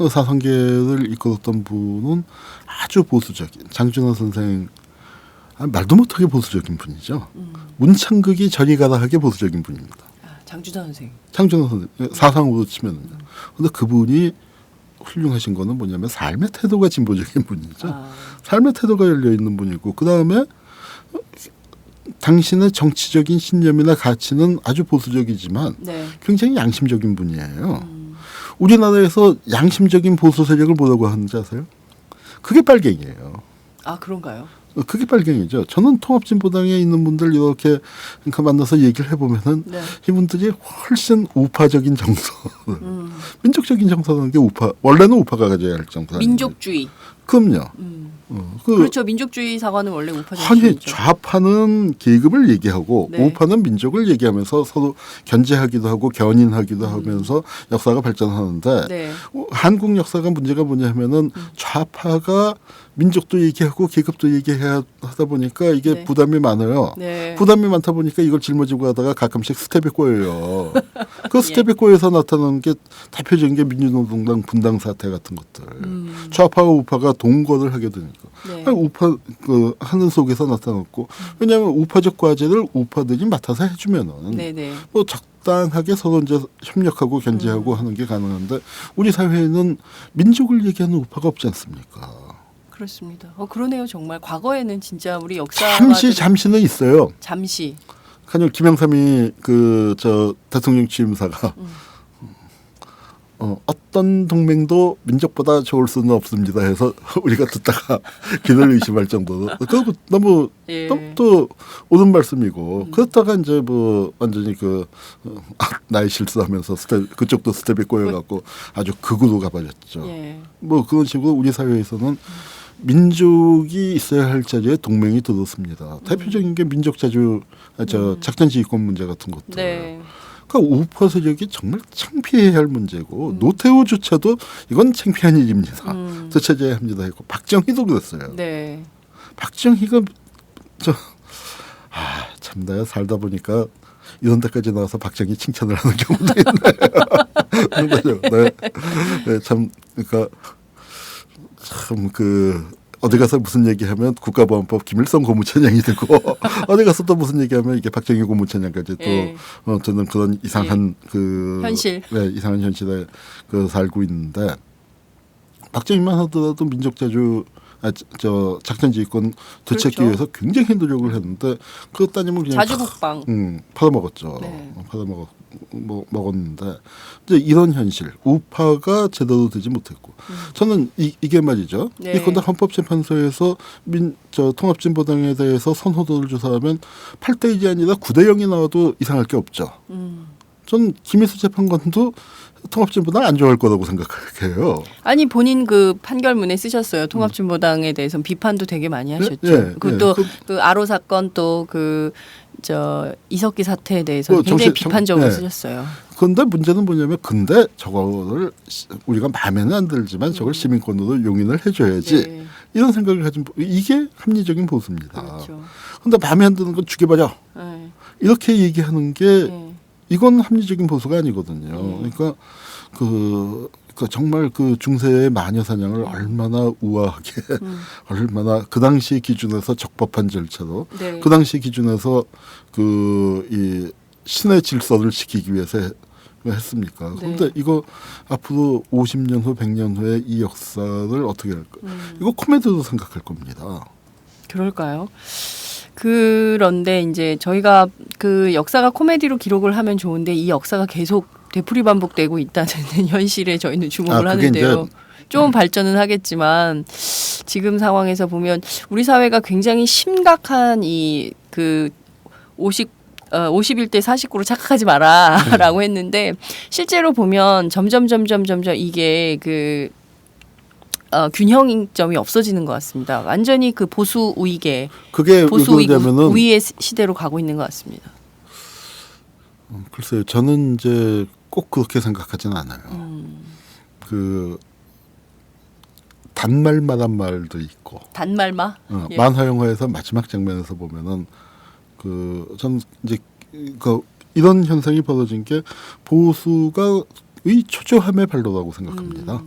사상계를 이끌었던 분은 아주 보수적인 장준호 선생 말도 못하게 보수적인 분이죠. 문창극이 저리 가라 하게 보수적인 분입니다. 장준호 선생. 장준호 선생 사상으로 치면은요. 그런데 그분이 훌륭하신 거는 뭐냐면 삶의 태도가 진보적인 분이죠. 삶의 태도가 열려 있는 분이고 그 다음에 당신의 정치적인 신념이나 가치는 아주 보수적이지만 네. 굉장히 양심적인 분이에요. 우리나라에서 양심적인 보수 세력을 뭐라고 하는지 아세요? 그게 빨갱이에요. 아 그런가요? 그게 빨갱이죠. 저는 통합진보당에 있는 분들 이렇게 그러니까 만나서 얘기를 해보면은 네. 이분들이 훨씬 우파적인 정서, 민족적인 정서라는 게 우파 원래는 우파가 가져야 할 정서. 민족주의. 그럼요. 그렇죠. 민족주의 사관은 원래 우파적. 아니 좌파는 계급을 얘기하고 네. 우파는 민족을 얘기하면서 서로 견제하기도 하고 견인하기도 하면서 역사가 발전하는데 네. 한국 역사가 문제가 뭐냐면은 좌파가 민족도 얘기하고 계급도 얘기해야 하다 보니까 이게 네. 부담이 많아요. 네. 부담이 많다 보니까 이걸 짊어지고 하다가 가끔씩 스텝에 꼬여요. 그 스텝에 꼬여서 나타나는 게 대표적인 게 민주노동당 분당 사태 같은 것들. 좌파와 우파가 동거를 하게 되니까. 네. 우파 하는 속에서 나타났고 왜냐하면 우파적 과제를 우파들이 맡아서 해주면은 네네. 뭐 적당하게 서로 이제 협력하고 견제하고 하는 게 가능한데 우리 사회에는 민족을 얘기하는 우파가 없지 않습니까? 그렇습니다. 그러네요. 정말 과거에는 진짜 우리 역사 잠시는 있어요. 잠시. 한일 김영삼이 저 대통령 취임사가 어떤 동맹도 민족보다 좋을 수는 없습니다 해서 우리가 듣다가 귀를 의심할 정도로 그거 너무 예. 또 옳은 말씀이고 그렇다가 이제 뭐 완전히 나의 실수하면서 그쪽도 스텝에 꼬여갖고 아주 극으로 가버렸죠. 예. 뭐 그런 식으로 우리 사회에서는 민족이 있어야 할 자리에 동맹이 들었습니다. 대표적인 게 민족 자주 작전지휘권 문제 같은 것들. 네. 그러니까 우파 세력이 정말 창피해야 할 문제고 노태우조차도 이건 창피한 일입니다. 되찾아야 합니다 했고 박정희도 그랬어요. 네. 박정희가 참 내가 살다 보니까 이런 데까지 나와서 박정희 칭찬을 하는 경우도 있네요. 네, 참 그러니까 참 어디 가서 무슨 얘기하면 국가보안법 김일성 고무천장이 되고 어디 가서 또 무슨 얘기하면 이게 박정희 고무천장까지 또 저는 그런 이상한 현실, 이상한 현실에 살고 있는데 박정희만 하더라도 민족자주 작전지휘권 되찾기 그렇죠. 위해서 굉장히 노력을 했는데 그것 따지면 그냥 자주국방. 팔아먹었죠. 네. 먹었는데 이제 이런 현실 우파가 제대로 되지 못했고 저는 이게 말이죠. 네. 이건데 헌법재판소에서 통합진보당에 대해서 선호도를 조사하면 8대 1이 아니라 9대 0이 나와도 이상할 게 없죠. 전 김희수 재판관도 통합진보당 안 좋아할 거라고 생각해요. 아니 본인 판결문에 쓰셨어요. 통합진보당에 대해서 비판도 되게 많이 하셨죠. 그것도 아로 사건 또 이석기 사태에 대해서 굉장히 비판적으로 쓰셨어요. 그런데 문제는 뭐냐면 저거를 우리가 마음에는 안 들지만 저걸 시민권으로 용인을 해줘야지 네. 이런 생각을 가진 이게 합리적인 보수입니다. 그렇죠. 그런데 마음에 안 드는 건 죽여버려. 네. 이렇게 얘기하는 게 네. 이건 합리적인 보수가 아니거든요. 그러니까 정말 중세의 마녀 사냥을 얼마나 우아하게 얼마나 그 당시 기준에서 적법한 절차로 네. 그 당시 기준에서 이 신의 질서를 지키기 위해서 했습니까? 네. 그런데 이거 앞으로 50년 후, 100년 후에 이 역사를 어떻게 할까? 이거 코미디로 생각할 겁니다. 그럴까요? 그런데 이제 저희가 그 역사가 코미디로 기록을 하면 좋은데 이 역사가 계속 되풀이 반복되고 있다는 현실에 저희는 주목을 그게 하는데요. 이제 좀 발전은 하겠지만 지금 상황에서 보면 우리 사회가 굉장히 심각한 이 그 51대 49로 착각하지 마라라고 했는데 실제로 보면 점점 이게 그 균형점이 없어지는 것 같습니다. 완전히 그 보수 우익의 그게 보수 왜냐면은 우위의 시대로 가고 있는 것 같습니다. 글쎄요, 저는 이제 꼭 그렇게 생각하지는 않아요. 그 단말만한 말도 있고 단말마? 예. 만화 영화에서 마지막 장면에서 보면은 전 이제 그 이런 현상이 벌어진 게 보수가 의 초조함의 발로라고 생각합니다.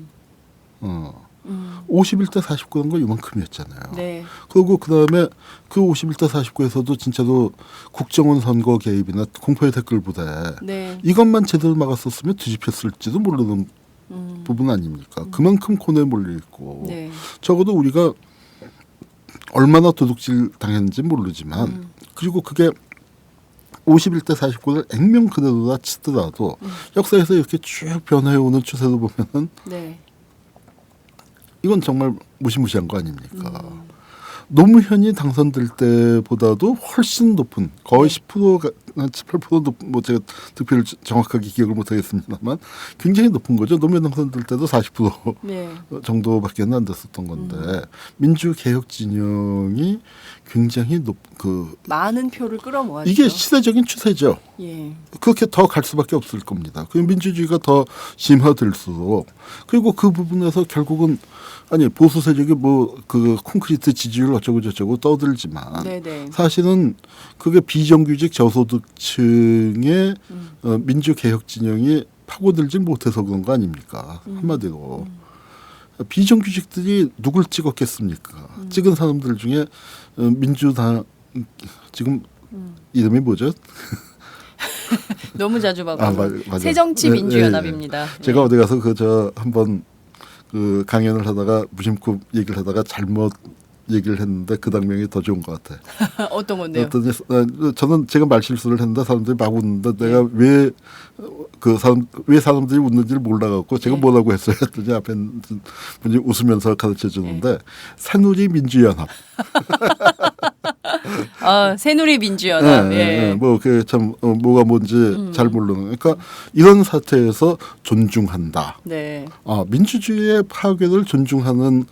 51대 49라는 거 이만큼이었잖아요. 네. 그리고 그다음에 그 51대 49에서도 진짜로 국정원 선거 개입이나 공포의 댓글 부대 네. 이것만 제대로 막았었으면 뒤집혔을지도 모르는 부분 아닙니까? 그만큼 코너에 몰려 있고 네. 적어도 우리가 얼마나 도둑질 당했는지 모르지만 그리고 그게 51대 49를 액면 그대로다 치더라도 역사에서 이렇게 쭉 변해오는 추세도 보면은 네. 이건 정말 무시무시한 거 아닙니까? 노무현이 당선될 때보다도 훨씬 높은 거의 10%가 한 18% 높은 뭐 제가 득표를 정확하게 기억을 못하겠습니다만 굉장히 높은 거죠. 노무현 당선될 때도 40% 네. 정도밖에 안 됐었던 건데 민주개혁 진영이 굉장히 많은 표를 끌어모았죠. 이게 시대적인 추세죠. 예. 그렇게 더 갈 수밖에 없을 겁니다. 그 민주주의가 더 심화될수록 그리고 그 부분에서 결국은 아니 보수 세력이 뭐 그 콘크리트 지지율 어쩌고 저쩌고 떠들지만 네네. 사실은 그게 비정규직 저소득층의 민주개혁 진영이 파고들지 못해서 그런 거 아닙니까? 한마디로 비정규직들이 누굴 찍었겠습니까? 찍은 사람들 중에 민주당 지금 이름이 뭐죠? 너무 자주 봐서 맞아요. 새정치민주연합입니다. 제가 어디 가서 한번 그 강연을 하다가 무심코 얘기를 하다가 잘못 얘기를 했는데 그 당명이 더 좋은 것 같아. 어떤 건데요? 저는 제가 말실수를 했는데 사람들이 막 웃는데 내가 왜 사람들이 웃는지를 몰라갖고 제가 뭐라고 했어요 했더니 앞에 분이 웃으면서 가르쳐 주는데 새누리 민주연합. 새누리 민주연합. 예. 뭐그참 뭐가 뭔지 잘 모르는. 그러니까 이런 사태에서 존중한다. 네. 민주주의의 파괴를 존중하는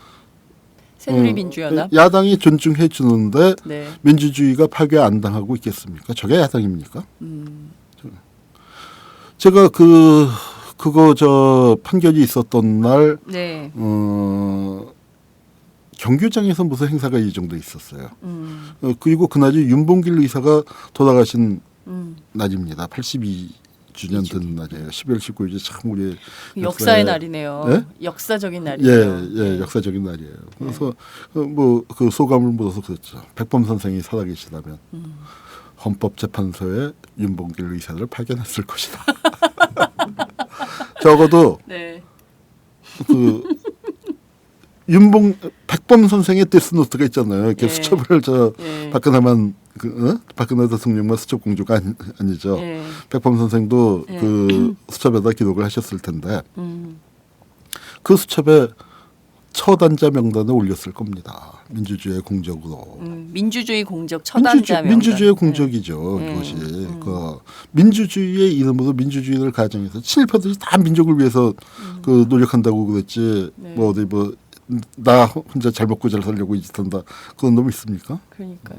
새누리 민주연합. 야당이 존중해 주는데 네. 민주주의가 파괴 안 당하고 있겠습니까? 저게 야당입니까? 제가 그거 판결이 있었던 날 네. 경교장에서 무슨 행사가 이 정도 있었어요. 그리고 그날이 윤봉길 의사가 돌아가신 날입니다. 82주년 된 날이에요. 12월 19일이 참 우리 역사의 날이네요. 네? 역사적인 날이에요. 예, 역사적인 날이에요. 그래서 뭐 그 소감을 묻어서 그랬죠. 백범 선생이 살아계시다면 헌법재판소에 윤봉길 의사를 파견했을 것이다. 적어도 네. 백범 선생의 데스노트가 있잖아요. 이렇게 예. 수첩을 예. 박근혜 대통령만 수첩 공주가 아니죠. 예. 백범 선생도 예. 그 수첩에다 기록을 하셨을 텐데 그 수첩에 처단자 명단에 올렸을 겁니다. 민주주의의 공적으로. 민주주의 공적 처단자 명단. 민주주의의 공적이죠. 네. 그것이. 민주주의의 이름으로 민주주의를 가정해서 친일파들이 다 민족을 위해서 노력한다고 그랬지. 네. 뭐 어디 나 혼자 잘 먹고 잘 살려고 이 짓한다. 그런 놈 있습니까? 그러니까요.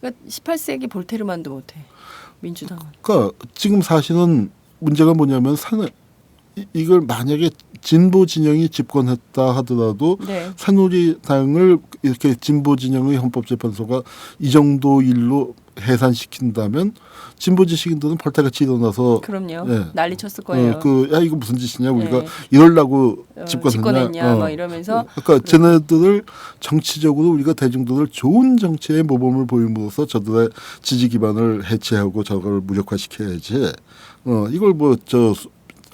그러니까 18세기 볼테르만도 못해. 민주당은. 그러니까 지금 사실은 문제가 뭐냐면 이걸 만약에 진보 진영이 집권했다 하더라도 네. 새누리당을 이렇게 진보 진영의 헌법재판소가 이 정도 일로 해산시킨다면 진보 지식인들은 벌떼같이 일어나서 그럼요. 예. 난리 쳤을 거예요. 야 이거 무슨 짓이냐 우리가 네. 이러려고 집권했냐. 집권했냐 막 이러면서 그러니까 쟤네들을 정치적으로 우리가 대중들을 좋은 정치의 모범을 보임으로써 저들의 지지 기반을 해체하고 저걸 무력화시켜야지. 이걸 뭐 저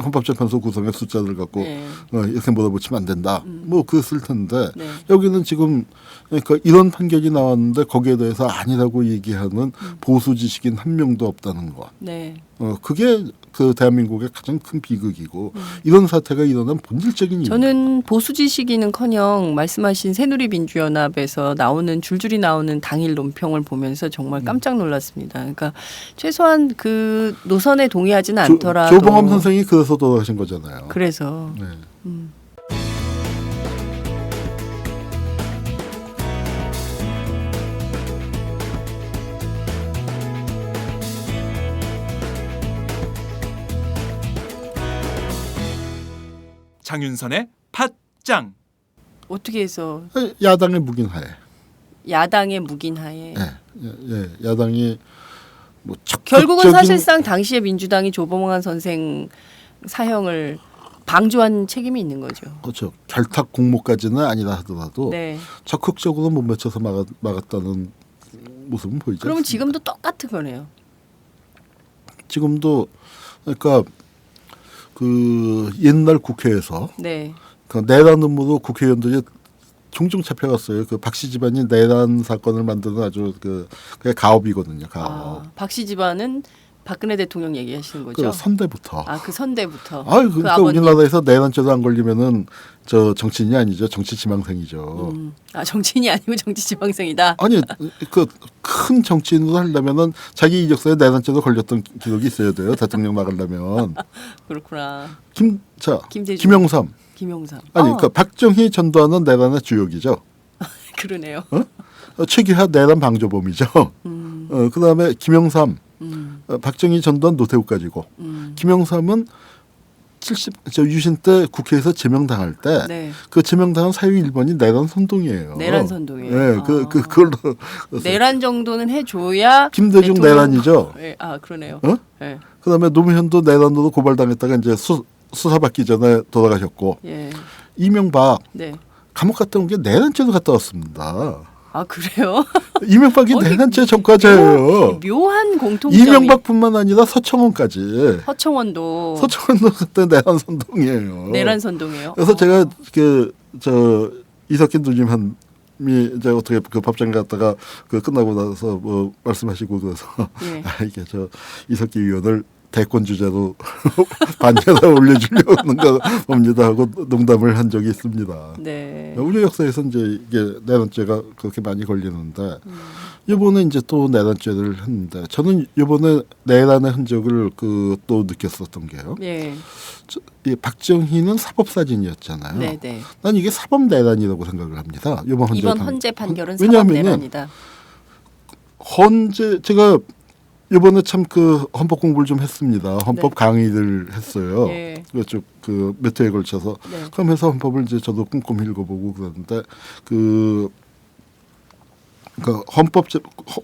헌법재판소 구성의 숫자들 갖고 네. 이렇게 몰아붙이면 안 된다. 뭐 그랬을 텐데 네. 여기는 지금 그러니까 이런 판결이 나왔는데 거기에 대해서 아니라고 얘기하는 보수 지식인 한 명도 없다는 것. 네. 그게 그 대한민국의 가장 큰 비극이고 이런 사태가 일어난 본질적인 이유. 저는 보수 지식인은커녕 말씀하신 새누리민주연합에서 나오는 줄줄이 나오는 당일 논평을 보면서 정말 깜짝 놀랐습니다. 그러니까 최소한 그 노선에 동의하지는 않더라도 조봉암 선생이 그래서 돌아가신 거잖아요. 그래서 네. 장윤선의 팟짱. 어떻게 해서 야당의 묵인하에. 야당의 묵인하에 야당이 뭐 결국은 적극적인- 사실상 당시에 민주당이 조봉환 선생 사형을 방조한 책임이 있는 거죠. 그렇죠. 결탁 공모까지는 아니라 하더라도 네. 적극적으로 못 맺혀서 막았다는 모습은 보이죠. 그러면 지금도 똑같은 거네요. 지금도 그러니까 그 옛날 국회에서 네. 그 내란 음모로 국회의원들이 종종 잡혀갔어요. 그 박씨 집안이 내란 사건을 만드는 아주 그게 가업이거든요. 가업. 박씨 집안은 박근혜 대통령 얘기하시는 거죠? 그 선대부터. 그 선대부터. 그러니까 아버님. 우리나라에서 내란죄도 안 걸리면은 저 정치인이 아니죠. 정치 지망생이죠. 정치인이 아니고 정치 지망생이다. 아니 그 큰 정치인으로 하려면은 자기 이력서에 내란죄도 걸렸던 기록이 있어야 돼요. 대통령 나가려면. 그렇구나. 김영삼. 김용삼. 아니 그 박정희 전두환은 내란의 주역이죠. 그러네요. 최기하 내란 방조범이죠. 그다음에 김영삼. 박정희 전두환 노태우까지고 김영삼은 유신 때 국회에서 제명당할 때 네. 그 제명당한 사유 1번이 내란 선동이에요. 내란 선동이에요. 네, 그걸로 내란 정도는 해줘야 김대중 내란이죠. 네. 그러네요. 네. 그다음에 노무현도 내란으로 고발당했다가 이제 수사받기 전에 돌아가셨고 예. 이명박 네. 감옥 갔다 온 게 내란죄도 갔다 왔습니다. 그래요? 이명박이 내란죄 전과자예요. 묘한 공통점이. 이명박뿐만 아니라 서청원까지. 서청원도 그때 내란 선동이에요. 내란 선동이에요. 그래서 제가 이석기 누님이 이제 어떻게 그 법정 갔다가 끝나고 나서 뭐 말씀하시고 그래서 예. 이게 이석기 의원을 대권 주자로 반대에 올려주려고 하는 겁니다 하고 농담을 한 적이 있습니다. 네. 우리 역사에서 이제 이게 내란죄가 그렇게 많이 걸리는데 이번에 이제 또 내란죄를 했는데 저는 이번에 내란의 흔적을 또 느꼈었던 게요. 예. 이 박정희는 사법사진이었잖아요. 네. 난 이게 사법 내란이라고 생각을 합니다. 이번 헌재 판결은 사법 왜냐하면은 내란이다. 제가 이번에 참 헌법 공부를 좀 했습니다. 헌법 강의를 했어요. 예. 그쪽 몇 회에 걸쳐서 네. 그러면서 헌법을 이제 저도 꼼꼼히 읽어보고 그러는데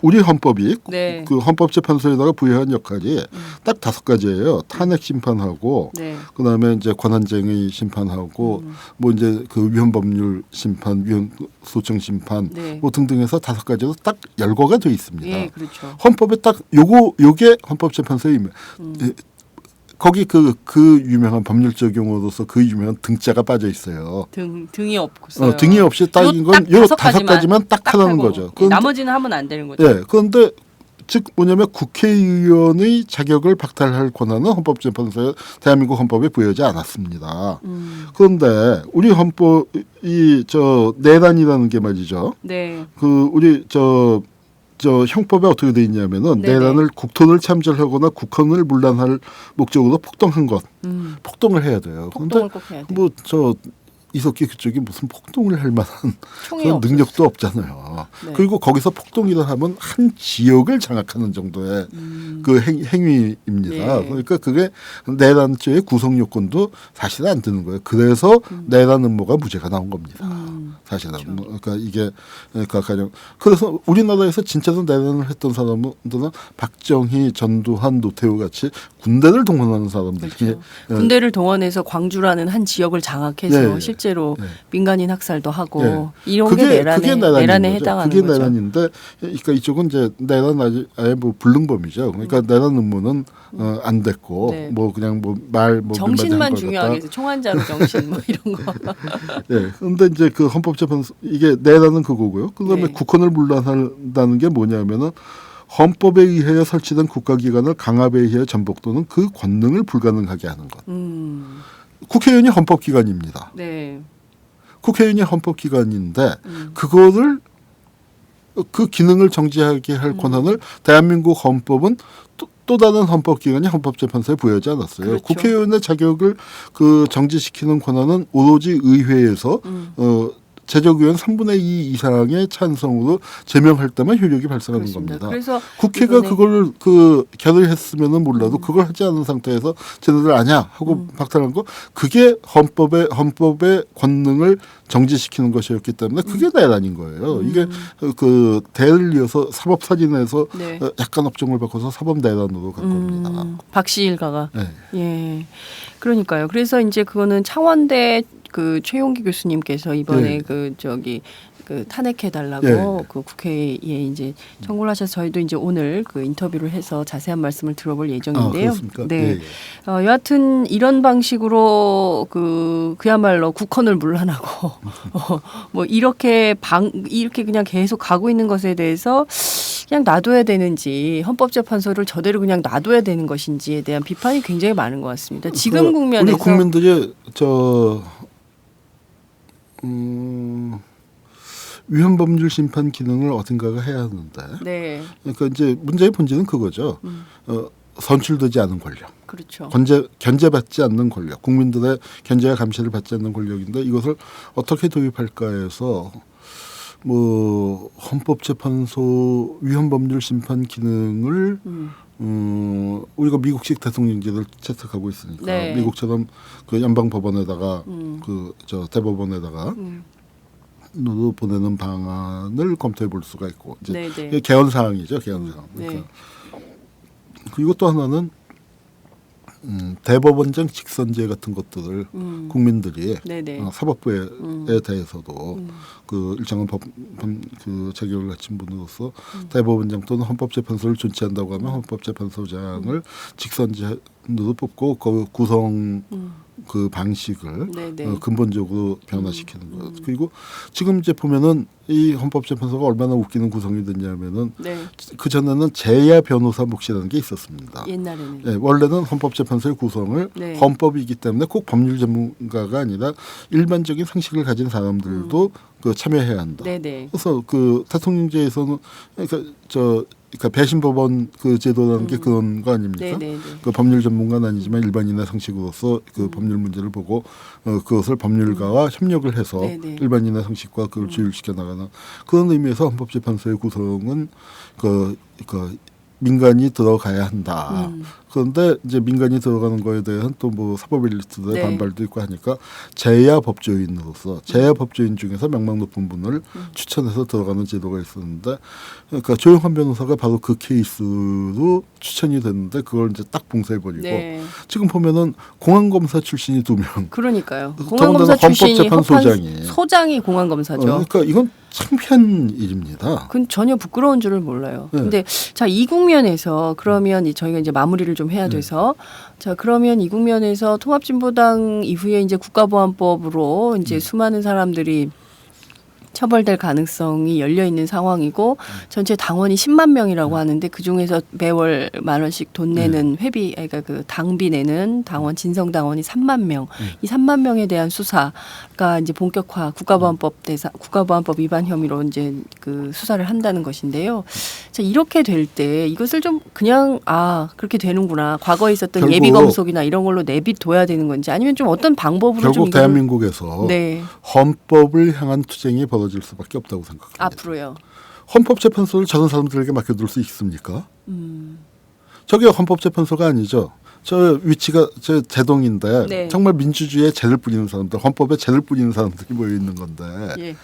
우리 헌법이 네. 헌법재판소에다가 부여한 역할이 딱 5가지예요. 탄핵 심판하고 네. 그다음에 이제 권한쟁의 심판하고 뭐 이제 위헌법률 심판, 위헌 소청 심판 네. 뭐 등등해서 5가지로 딱 열거가 돼 있습니다. 예, 그렇죠. 헌법에 딱 요게 헌법재판소의 거기 유명한 법률 적용으로서 유명한 등자가 빠져 있어요. 등이 없어요. 등이 없이 딱인 건 요 5가지만 딱 하라는 거죠. 나머지는 하면 안 되는 거죠. 예. 그런데 즉 뭐냐면 국회의원의 자격을 박탈할 권한은 헌법재판소에 대한민국 헌법에 부여하지 않았습니다. 그런데 우리 헌법이 내란이라는 게 말이죠. 네. 우리 형법에 어떻게 돼 있냐면은 네네. 내란을 국토를 참전하거나 국헌을 문란할 목적으로 폭동한 것, 폭동을 해야 돼요. 폭동을 꼭 해야 돼. 이석기 그쪽이 무슨 폭동을 할 만한 총이 그런 없었어요. 능력도 없잖아요. 네. 그리고 거기서 폭동이라 하면 한 지역을 장악하는 정도의 그 행위입니다. 네. 그러니까 그게 내란죄의 구성 요건도 사실은 안 되는 거예요. 그래서 내란 음모가 무죄가 나온 겁니다. 사실은. 그렇죠. 그러니까 이게 그러니까 가령 그래서 우리나라에서 진짜로 내란을 했던 사람들은 박정희, 전두환, 노태우 같이 군대를 동원하는 사람들이 그렇죠. 군대를 동원해서 광주라는 한 지역을 장악해서 네. 실제로 네. 민간인 학살도 하고 네. 이런 게 내란에 거죠. 해당하는 그게 거죠. 내란인데, 그러니까 이쪽은 이제 내란 아예 뭐 불능범이죠. 그러니까 내란 음모는 안 됐고 네. 뭐 그냥 뭐 말 뭐 정신만 중요하게 해서 총한자로 정신 뭐 이런 거. 예. 근데 이제 그 헌법재판소 이게 내란은 그거고요. 그다음에 네. 국헌을 물란한다는 게 뭐냐면은 헌법에 의해 설치된 국가기관을 강압에 의해 전복 또는 그 권능을 불가능하게 하는 것. 국회의원이 헌법기관입니다. 네. 국회의원이 헌법기관인데 그거를 그 기능을 정지하게 할 권한을 대한민국 헌법은 또 다른 헌법기관이 헌법재판소에 부여하지 않았어요. 그렇죠. 국회의원의 자격을 그 정지시키는 권한은 오로지 의회에서 제적의원 3분의 2 이상의 찬성으로 제명할 때만 효력이 발생하는 그렇습니다. 겁니다. 그래서 국회가 이번에 그걸 그 결의했으면은 몰라도 그걸 하지 않은 상태에서 쟤네들 아냐 하고 박탈한 거 그게 헌법의 권능을 정지시키는 것이었기 때문에 그게 내란인 거예요. 이게 그 대를 이어서 사법사진에서 네. 약간 업종을 바꿔서 사법내란으로 간 겁니다. 박씨 일가가 네. 예. 그러니까요. 그래서 이제 그거는 창원대 그 최용기 교수님께서 이번에 네. 그 저기 그 탄핵해 달라고 네. 그 국회에 이제 청구를 하셔서 저희도 이제 오늘 그 인터뷰를 해서 자세한 말씀을 들어볼 예정인데요. 그렇습니까? 네. 예, 예. 여하튼 이런 방식으로 그야말로 국헌을 물란하고 뭐 이렇게 그냥 계속 가고 있는 것에 대해서 그냥 놔둬야 되는지 헌법재판소를 저대로 그냥 놔둬야 되는 것인지에 대한 비판이 굉장히 많은 것 같습니다. 지금 국면에서 우리 국민들이 위헌법률 심판 기능을 어딘가가 해야 하는데, 네, 그러니까 이제 문제의 본질은 그거죠. 선출되지 않은 권력, 그렇죠. 견제받지 않는 권력, 국민들의 견제와 감시를 받지 않는 권력인데 이것을 어떻게 도입할까 해서 뭐 헌법재판소 위헌법률 심판 기능을 우리가 미국식 대통령제를 채택하고 있으니까 네. 미국처럼 그 연방 법원에다가 그 저 대법원에다가 로 보내는 방안을 검토해 볼 수가 있고 이제 네, 네. 이게 개헌 사항이죠, 개헌 사항. 그러니까 네. 그리고 또 하나는 대법원장 직선제 같은 것들을 국민들이 네네. 사법부에 대해서도 그 일정한 그 자격을 갖춘 분으로서 대법원장 또는 헌법재판소를 존치한다고 하면 헌법재판소장을 직선제로 뽑고 그 구성 그 방식을 네네. 근본적으로 변화시키는 것. 그리고 지금 이제 보면은 이 헌법재판소가 얼마나 웃기는 구성이 됐냐면은 네. 그 전에는 재야 변호사 몫이라는 게 있었습니다. 옛날에는 네, 원래는 헌법재판소의 구성을 네. 헌법이기 때문에 꼭 법률 전문가가 아니라 일반적인 상식을 가진 사람들도 그 참여해야 한다. 네네. 그래서 그 대통령제에서는 그러니까 배심법원 그 제도라는 게 그런 거 아닙니까? 네네네. 그 법률 전문가는 아니지만 일반인의 상식으로서 그 법률 문제를 보고 그것을 법률가와 협력을 해서 네네. 일반인의 상식과 그걸 조율시켜 나가는 그런 의미에서 헌법재판소의 구성은 그 민간이 들어가야 한다. 그런데 이제 민간이 들어가는 거에 대한 또 뭐 사법 엘리트들의 네. 반발도 있고 하니까 재야 법조인으로서 재야 법조인 중에서 명망 높은 분을 추천해서 들어가는 제도가 있었는데, 그러니까 조영환 변호사가 바로 그 케이스로 추천이 됐는데 그걸 이제 딱 봉쇄해버리고 네. 지금 보면은 공안검사 출신이 2명. 그러니까요. 더군다나 공안검사 출신이 헌법재판소장이. 소장이 공안검사죠. 그러니까 이건 창피한 일입니다. 그건 전혀 부끄러운 줄을 몰라요. 네. 근데 자, 이 국면에서 그러면 저희가 이제 마무리를 좀 해야 돼서 자, 그러면 이 국면에서 통합진보당 이후에 이제 국가보안법으로 이제 수많은 사람들이 처벌될 가능성이 열려 있는 상황이고 전체 당원이 10만 명이라고 하는데 그 중에서 매월 10,000원씩 돈 내는 회비 그러니까 그 당비 내는 당원 진성 당원이 3만 명. 이 3만 명에 대한 수사가 이제 본격화 국가보안법 위반 혐의로 이제 그 수사를 한다는 것인데요. 자, 이렇게 될 때 이것을 좀 그냥 그렇게 되는구나. 과거에 있었던 예비 검속이나 이런 걸로 내비둬야 되는 건지 아니면 좀 어떤 방법으로 결국 좀 대한민국에서 네. 헌법을 향한 투쟁이 벌어질 수밖에 없다고 생각합니다. 앞으로요. 헌법재판소를 저런 사람들에게 맡겨둘 수 있습니까? 저게 헌법재판소가 아니죠. 저 위치가 저 제동인데 네. 정말 민주주의에 재를 뿌리는 사람들, 헌법에 재를 뿌리는 사람들이 모여 있는 건데 예.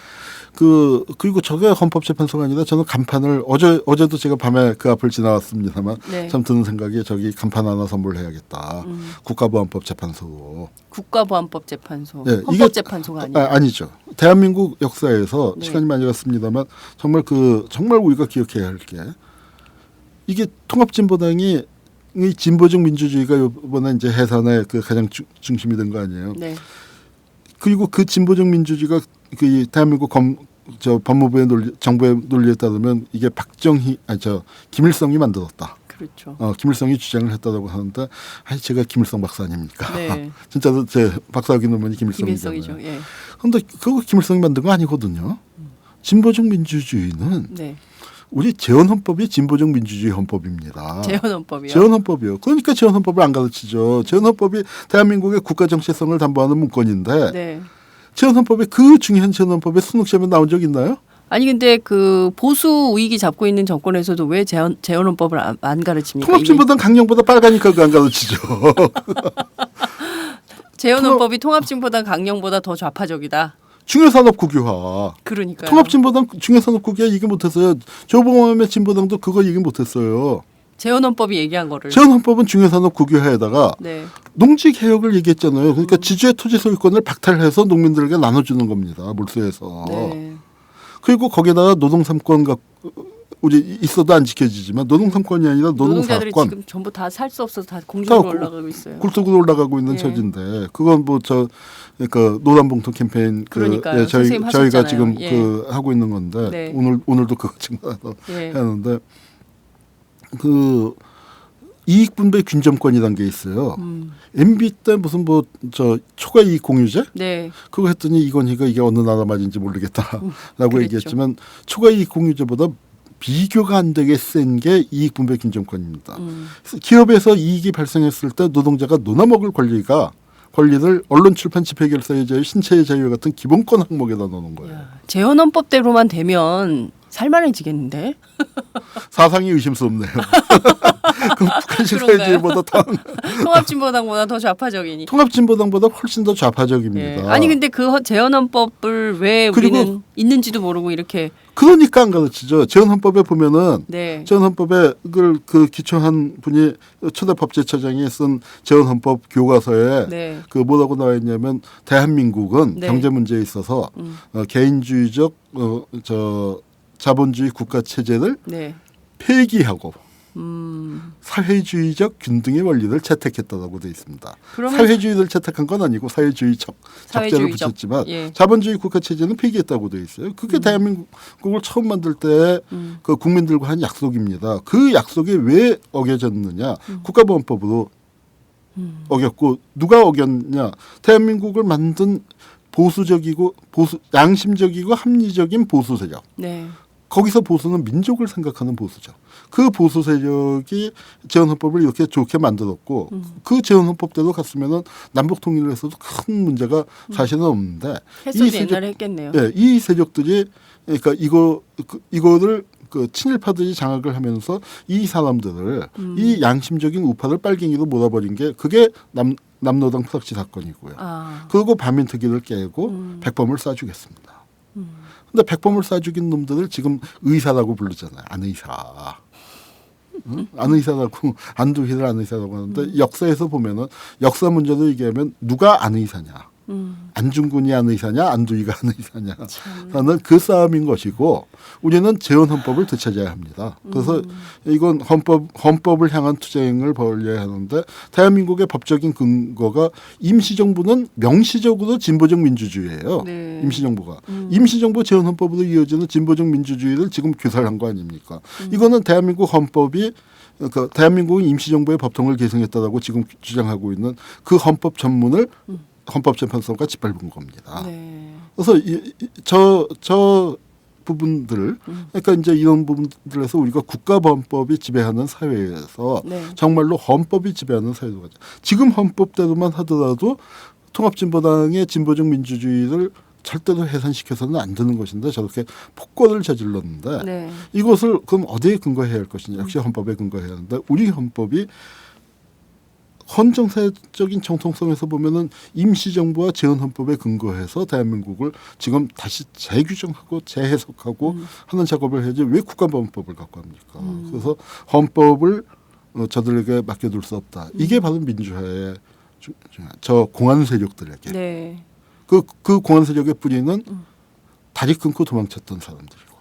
그리고 저게 헌법재판소가 아니라 저는 간판을 어제도 제가 밤에 그 앞을 지나왔습니다만 네. 참 드는 생각이 저기 간판 하나 선물해야겠다. 국가보안법재판소로. 국가보안법재판소. 네, 헌법재판소가 아니에요. 아니죠. 대한민국 역사에서 네. 시간이 많이 갔습니다만 정말 우리가 기억해야 할 게 이게 통합진보당이 이 진보적 민주주의가 이번에 이제 해산의 그 가장 중심이 된 거 아니에요. 네. 그리고 그 진보적 민주주의가 그 대한민국 법무부의 정부의 논리에 따르면 이게 김일성이 만들었다. 그렇죠. 김일성이 주장을 했다고 하는데 제가 김일성 박사 아닙니까? 네. 진짜로 제 박사학위 논문이 김일성이잖아요. 김일성이죠. 예. 그런데 그거 김일성이 만든 거 아니거든요. 진보적 민주주의는 네. 우리 재헌헌법이 진보적 민주주의 헌법입니다. 재헌헌법이요. 재헌헌법이요. 그러니까 재헌헌법을 안 가르치죠. 재헌헌법이 대한민국의 국가 정체성을 담보하는 문건인데 네. 재헌헌법에 그 중요한 재헌헌법에 순국시험에 나온 적 있나요? 아니 근데 그 보수 우익이 잡고 있는 정권에서도 왜 재헌헌법을 안 가르칩니까? 통합진보당 강령보다 빨가니까 그거 안 가르치죠. 재헌헌법이 통합진보당 강령보다 더 좌파적이다. 중요산업 국유화. 그러니까요. 통합진보당 중요산업 국유화 얘기 못했어요. 조봉암의 진보당도 그거 얘기 못했어요. 재헌헌법이 얘기한 거를. 재헌헌법은 중요산업 국유화에다가 네. 농지개혁을 얘기했잖아요. 그러니까 지주의 토지 소유권을 박탈해서 농민들에게 나눠주는 겁니다. 몰수해서. 네. 그리고 거기다가 노동 3권 우리 있어도 안 지켜지지만 노동 3권이 아니라 노동 노동자들이 4권. 지금 전부 다 살 수 없어서 다 공중으로 다 올라가고 있어요. 굴뚝으로 올라가고 있는 예. 처지인데 그건 그러니까 노란봉투 캠페인 그러니까요. 저희가 하셨잖아요. 지금 예. 하고 있는 건데 네. 오늘도 그거 지금 예. 하는데 그 이익분배 균점권이라는 게 있어요. MB 때 무슨 초과 이익 공유제? 네. 그거 했더니 이건희가 이게 어느 나라 말인지 모르겠다라고 그랬죠. 얘기했지만 초과 이익 공유제보다 비교가 안 되게 센 게 이익분배 균점권입니다. 그래서 기업에서 이익이 발생했을 때 노동자가 논아먹을 권리를 언론, 출판, 집회, 결사의 자유, 신체의 자유 같은 기본권 항목에다 넣는 거예요. 재헌헌법대로만 되면 살만해지겠는데? 사상이 의심스럽네요. 그럼 북한식 그런가요? 사회주의보다 통합진보당보다 더 좌파적이니. 통합진보당보다 훨씬 더 좌파적입니다. 예. 아니 근데 그 재헌헌법을 왜 그리고 우리는 있는지도 모르고 이렇게. 그러니까 안 가르치죠. 재헌헌법에 보면은 네. 재헌헌법에 그 기초한 분이 초대 법제처장이 쓴 재헌헌법 교과서에 네. 그 뭐라고 나와 있냐면 대한민국은 네. 경제 문제에 있어서 개인주의적 자본주의 국가 체제를 네. 폐기하고 사회주의적 균등의 원리를 채택했다고 되어 있습니다. 그러면 사회주의를 채택한 건 아니고 사회주의적 적자를 사회주의적. 붙였지만 예. 자본주의 국가 체제는 폐기했다고 되어 있어요. 그게 대한민국을 처음 만들 때 그 국민들과 한 약속입니다. 그 약속이 왜 어겨졌느냐? 국가보안법으로 어겼고 누가 어겼냐? 대한민국을 만든 양심적이고 합리적인 보수 세력. 네. 거기서 보수는 민족을 생각하는 보수죠. 그 보수 세력이 재헌헌법을 이렇게 좋게 만들었고 그 재헌헌법대로 갔으면은 남북 통일을 해서도 큰 문제가 사실은 없는데 했어도 옛날에 했겠네요. 예, 이 세력들이 그러니까 이거를 그 친일파들이 장악을 하면서 이 사람들을 이 양심적인 우파를 빨갱이로 몰아버린 게 그게 남노당 프락치 사건이고요. 그리고 반민특위를 깨고 백범을 쏴주겠습니다. 근데 백범을 쏴 죽인 놈들을 지금 의사라고 부르잖아요. 안의사. 응? 안의사라고 안두희를 안의사라고 하는데 역사에서 보면은 역사 문제로 얘기하면 누가 안의사냐. 안중근이 한 의사냐 안두희가 한 의사냐 라는 그 싸움인 것이고 우리는 재헌헌법을 되찾아야 합니다. 그래서 이건 헌법을 향한 투쟁을 벌여야 하는데 대한민국의 법적인 근거가 임시정부는 명시적으로 진보적 민주주의예요. 네. 임시정부가. 임시정부 재헌헌법으로 이어지는 진보적 민주주의를 지금 교사한 거 아닙니까? 이거는 대한민국 헌법이 그러니까 대한민국은 임시정부의 법통을 계승했다라고 지금 주장하고 있는 그 헌법 전문을 헌법재판소가 짓밟은 겁니다. 네. 그래서 저 부분들, 그러니까 이제 이런 부분들에서 우리가 국가범법이 지배하는 사회에서 네. 정말로 헌법이 지배하는 사회로 가자. 지금 헌법대로만 하더라도 통합진보당의 진보적 민주주의를 절대로 해산시켜서는 안 되는 것인데 저렇게 폭거를 저질렀는데 네. 이것을 그럼 어디에 근거해야 할 것이냐. 역시 헌법에 근거해야 하는데 우리 헌법이 헌정사적인 정통성에서 보면은 임시정부와 재헌헌법에 근거해서 대한민국을 지금 다시 재규정하고 재해석하고 하는 작업을 해야지 왜 국가범법을 갖고 합니까? 그래서 헌법을 저들에게 맡겨둘 수 없다. 이게 바로 민주화의 저 공안 세력들에게 네. 그 공안 세력의 뿌리는 다리 끊고 도망쳤던 사람들이고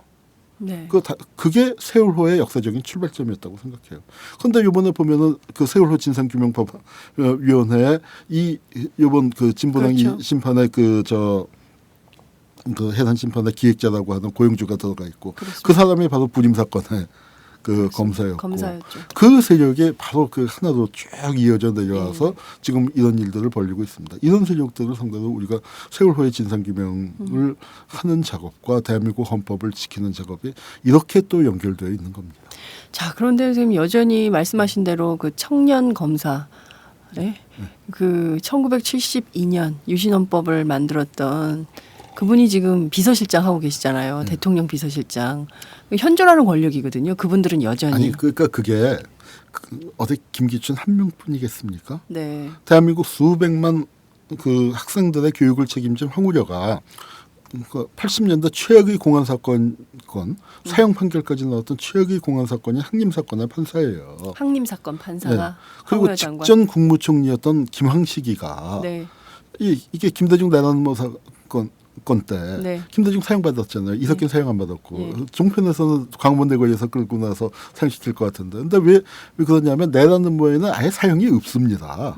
네. 그게 세월호의 역사적인 출발점이었다고 생각해요. 그런데 이번에 보면은 그 세월호 진상규명법위원회에 이번 그 진보당 그렇죠. 심판의 그 해산 심판의 기획자라고 하는 고영주가 들어가 있고 그렇습니다. 그 사람이 바로 부림 사건의 그 검사였고 검사였죠. 그 세력이 바로 그 하나로 쭉 이어져 내려와서 지금 이런 일들을 벌이고 있습니다. 이런 세력들을 상대로 우리가 세월호의 진상규명을 하는 작업과 대한민국 헌법을 지키는 작업이 이렇게 또 연결되어 있는 겁니다. 자, 그런데 선생님 여전히 말씀하신 대로 그 청년 검사 그 1972년 유신헌법을 만들었던 그분이 지금 비서실장 하고 계시잖아요. 대통령 비서실장. 현존하는 권력이거든요. 그분들은 여전히. 아니 그러니까 그게 어디 김기춘 한 명뿐이겠습니까? 네. 대한민국 수백만 그 학생들의 교육을 책임진 황우려가 80년대 최악의 공안 사건 사형 판결까지 나왔던 최악의 공안 사건이 항림 사건의 판사예요. 항림 사건 판사가 네. 그리고 황우여 장관. 직전 국무총리였던 김항식이가 네. 이게 김대중 내란모 사건 때 네. 김대중 사형 받았잖아요. 이석균 사형 안 받았고 네. 종편에서는 광문대거에서 끌고 나서 사형시킬 것 같은데 근데 왜 그러냐면 내란 음모에는 아예 사형이 없습니다.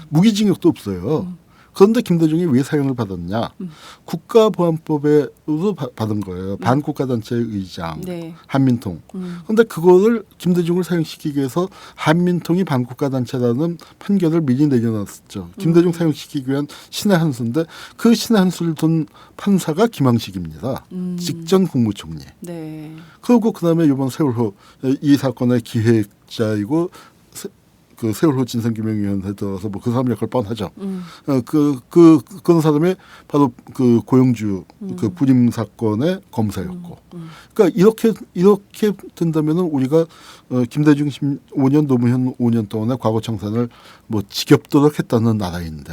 무기징역도 없어요. 그런데 김대중이 왜 사형을 받았냐? 국가보안법에도 받은 거예요. 반국가단체의 의장 네. 한민통. 그런데 그거를 김대중을 사형시키기 위해서 한민통이 반국가단체라는 판결을 미리 내려놨었죠. 김대중 사형시키기 위한 신의 한 수인데 그 신의 한 수를 둔 판사가 김항식입니다. 직전 국무총리. 네. 그리고 그다음에 이번 세월호 이 사건의 기획자이고 그 세월호 진상규명위원회 들어서 뭐 그 사람 역할 뻔하죠. 그런 사람이 바로 그 고영주 그 부림 사건의 검사였고. 그러니까 이렇게 된다면은 우리가 김대중 5년 노무현 5년 동안의 과거 청산을 뭐 지겹도록 했다는 나라인데.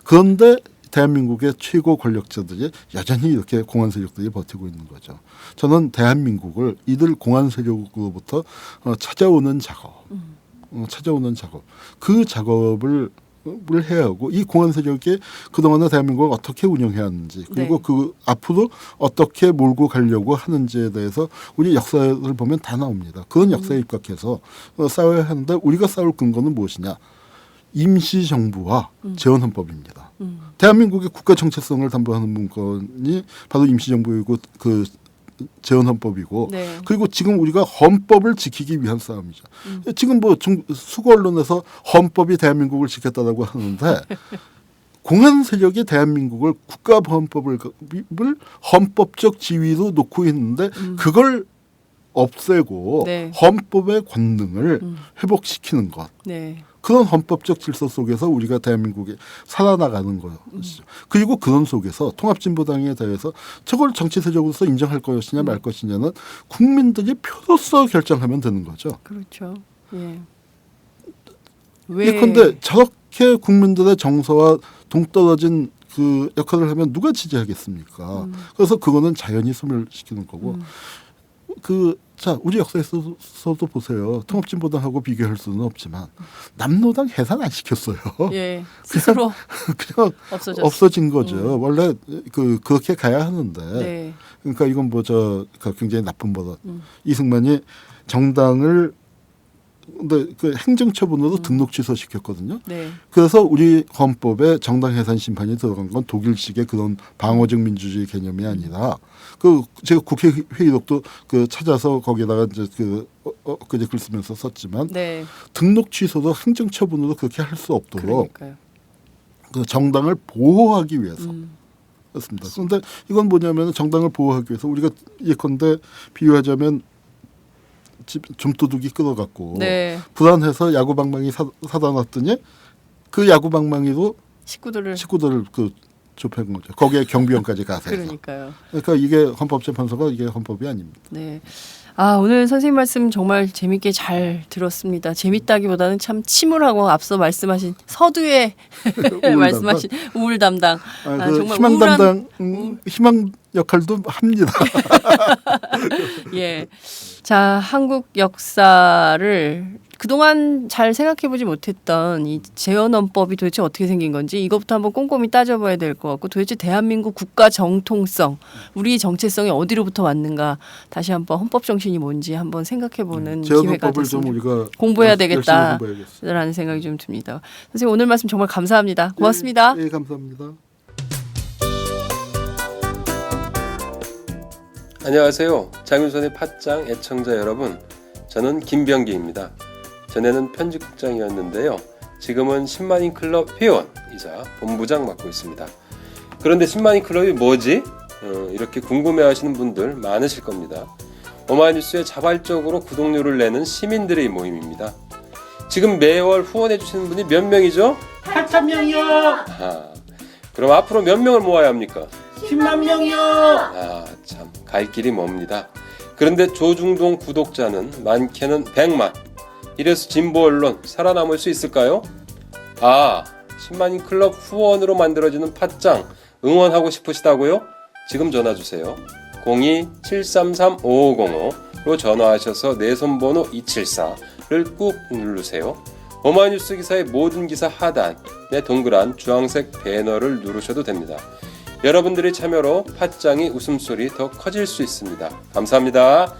그런데 대한민국의 최고 권력자들이 여전히 이렇게 공안 세력들이 버티고 있는 거죠. 저는 대한민국을 이들 공안 세력으로부터 찾아오는 작업. 그 작업을 해야 하고 이 공안 세력이 그동안에 대한민국을 어떻게 운영해야 하는지 그리고 네. 그 앞으로 어떻게 몰고 가려고 하는지에 대해서 우리 역사를 보면 다 나옵니다. 그런 역사에 입각해서 싸워야 하는데 우리가 싸울 근거는 무엇이냐? 임시정부와 재헌헌법입니다. 대한민국의 국가 정체성을 담보하는 문건이 바로 임시정부이고 그 재헌헌법이고 네. 그리고 지금 우리가 헌법을 지키기 위한 싸움이죠. 지금 뭐 수고 언론에서 헌법이 대한민국을 지켰다라고 하는데 공안 세력이 대한민국을 국가헌법을 헌법적 지위로 놓고 있는데 그걸 없애고 네. 헌법의 권능을 회복시키는 것. 네. 그런 헌법적 질서 속에서 우리가 대한민국이 살아나가는 것이죠. 그리고 그런 속에서 통합진보당에 대해서 저걸 정치세력으로서 인정할 것이냐 말 것이냐는 국민들이 표로서 결정하면 되는 거죠. 그렇죠. 예. 예컨대 저렇게 국민들의 정서와 동떨어진 그 역할을 하면 누가 지지하겠습니까? 그래서 그거는 자연히 소멸시키는 거고 그 자, 우리 역사에서도 보세요. 통합진보당하고 비교할 수는 없지만 남로당 해산 안 시켰어요. 예, 스스로 그냥 없어진 거죠. 원래 그렇게 가야 하는데. 네. 그러니까 이건 굉장히 나쁜 버릇. 이승만이 정당을 근데 그 행정처분으로 등록 취소시켰거든요. 네. 그래서 우리 헌법에 정당 해산 심판이 들어간 건 독일식의 그런 방어적 민주주의 개념이 아니라 제가 국회 회의록도 찾아서 거기다가 이제 그제 글 쓰면서 썼지만 네. 등록 취소도 행정처분으로 그렇게 할 수 없도록 그러니까요. 그 정당을 보호하기 위해서 그렇습니다. 그런데 이건 뭐냐면 정당을 보호하기 위해서 우리가 예컨대 비유하자면 좀도둑이 끌어갔고 네. 불안해서 야구방망이 사다 놨더니 그 야구방망이로 식구들을 좁힌 거죠. 거기에 경비원까지 가서. 그러니까요. 그러니까 이게 헌법재판소가 이게 헌법이 아닙니다. 네. 아, 오늘 선생님 말씀 정말 재밌게 잘 들었습니다. 재밌다기보다는 참 침울하고 앞서 말씀하신 서두에 말씀하신 우울 담당. 정말 희망 담당 희망 역할도 합니다. 예. 자, 한국 역사를 그동안 잘 생각해보지 못했던 이 재헌헌법이 도대체 어떻게 생긴 건지 이것부터 한번 꼼꼼히 따져봐야 될 것 같고 도대체 대한민국 국가 정통성, 우리의 정체성이 어디로부터 왔는가 다시 한번 헌법 정신이 뭔지 한번 생각해보는 기회가 됐습니다. 우리가 공부해야 되겠다라는 생각이 좀 듭니다. 선생님 오늘 말씀 정말 감사합니다. 고맙습니다. 네, 감사합니다. 안녕하세요. 장윤선의 팟짱 애청자 여러분. 저는 김병기입니다. 전에는 편집국장이었는데요. 지금은 10만인 클럽 회원이자 본부장 맡고 있습니다. 그런데 10만인 클럽이 뭐지? 이렇게 궁금해하시는 분들 많으실 겁니다. 오마이뉴스에 자발적으로 구독료를 내는 시민들의 모임입니다. 지금 매월 후원해주시는 분이 몇 명이죠? 8,000명이요. 그럼 앞으로 몇 명을 모아야 합니까? 10만 명이요. 참 갈 길이 멉니다. 그런데 조중동 구독자는 많게는 100만. 이래서 진보 언론 살아남을 수 있을까요? 10만인 클럽 후원으로 만들어지는 팟짱 응원하고 싶으시다고요? 지금 전화주세요. 02-733-5505로 전화하셔서 내 손번호 274를 꾹 누르세요. 오마이뉴스 기사의 모든 기사 하단에 동그란 주황색 배너를 누르셔도 됩니다. 여러분들의 참여로 팟짱이 웃음소리 더 커질 수 있습니다. 감사합니다.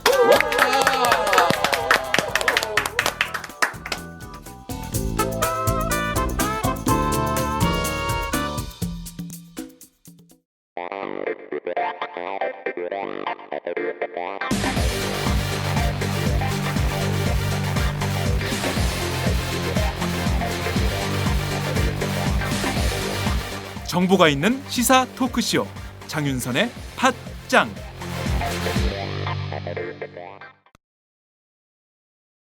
정보가 있는 시사 토크쇼 장윤선의 팟짱.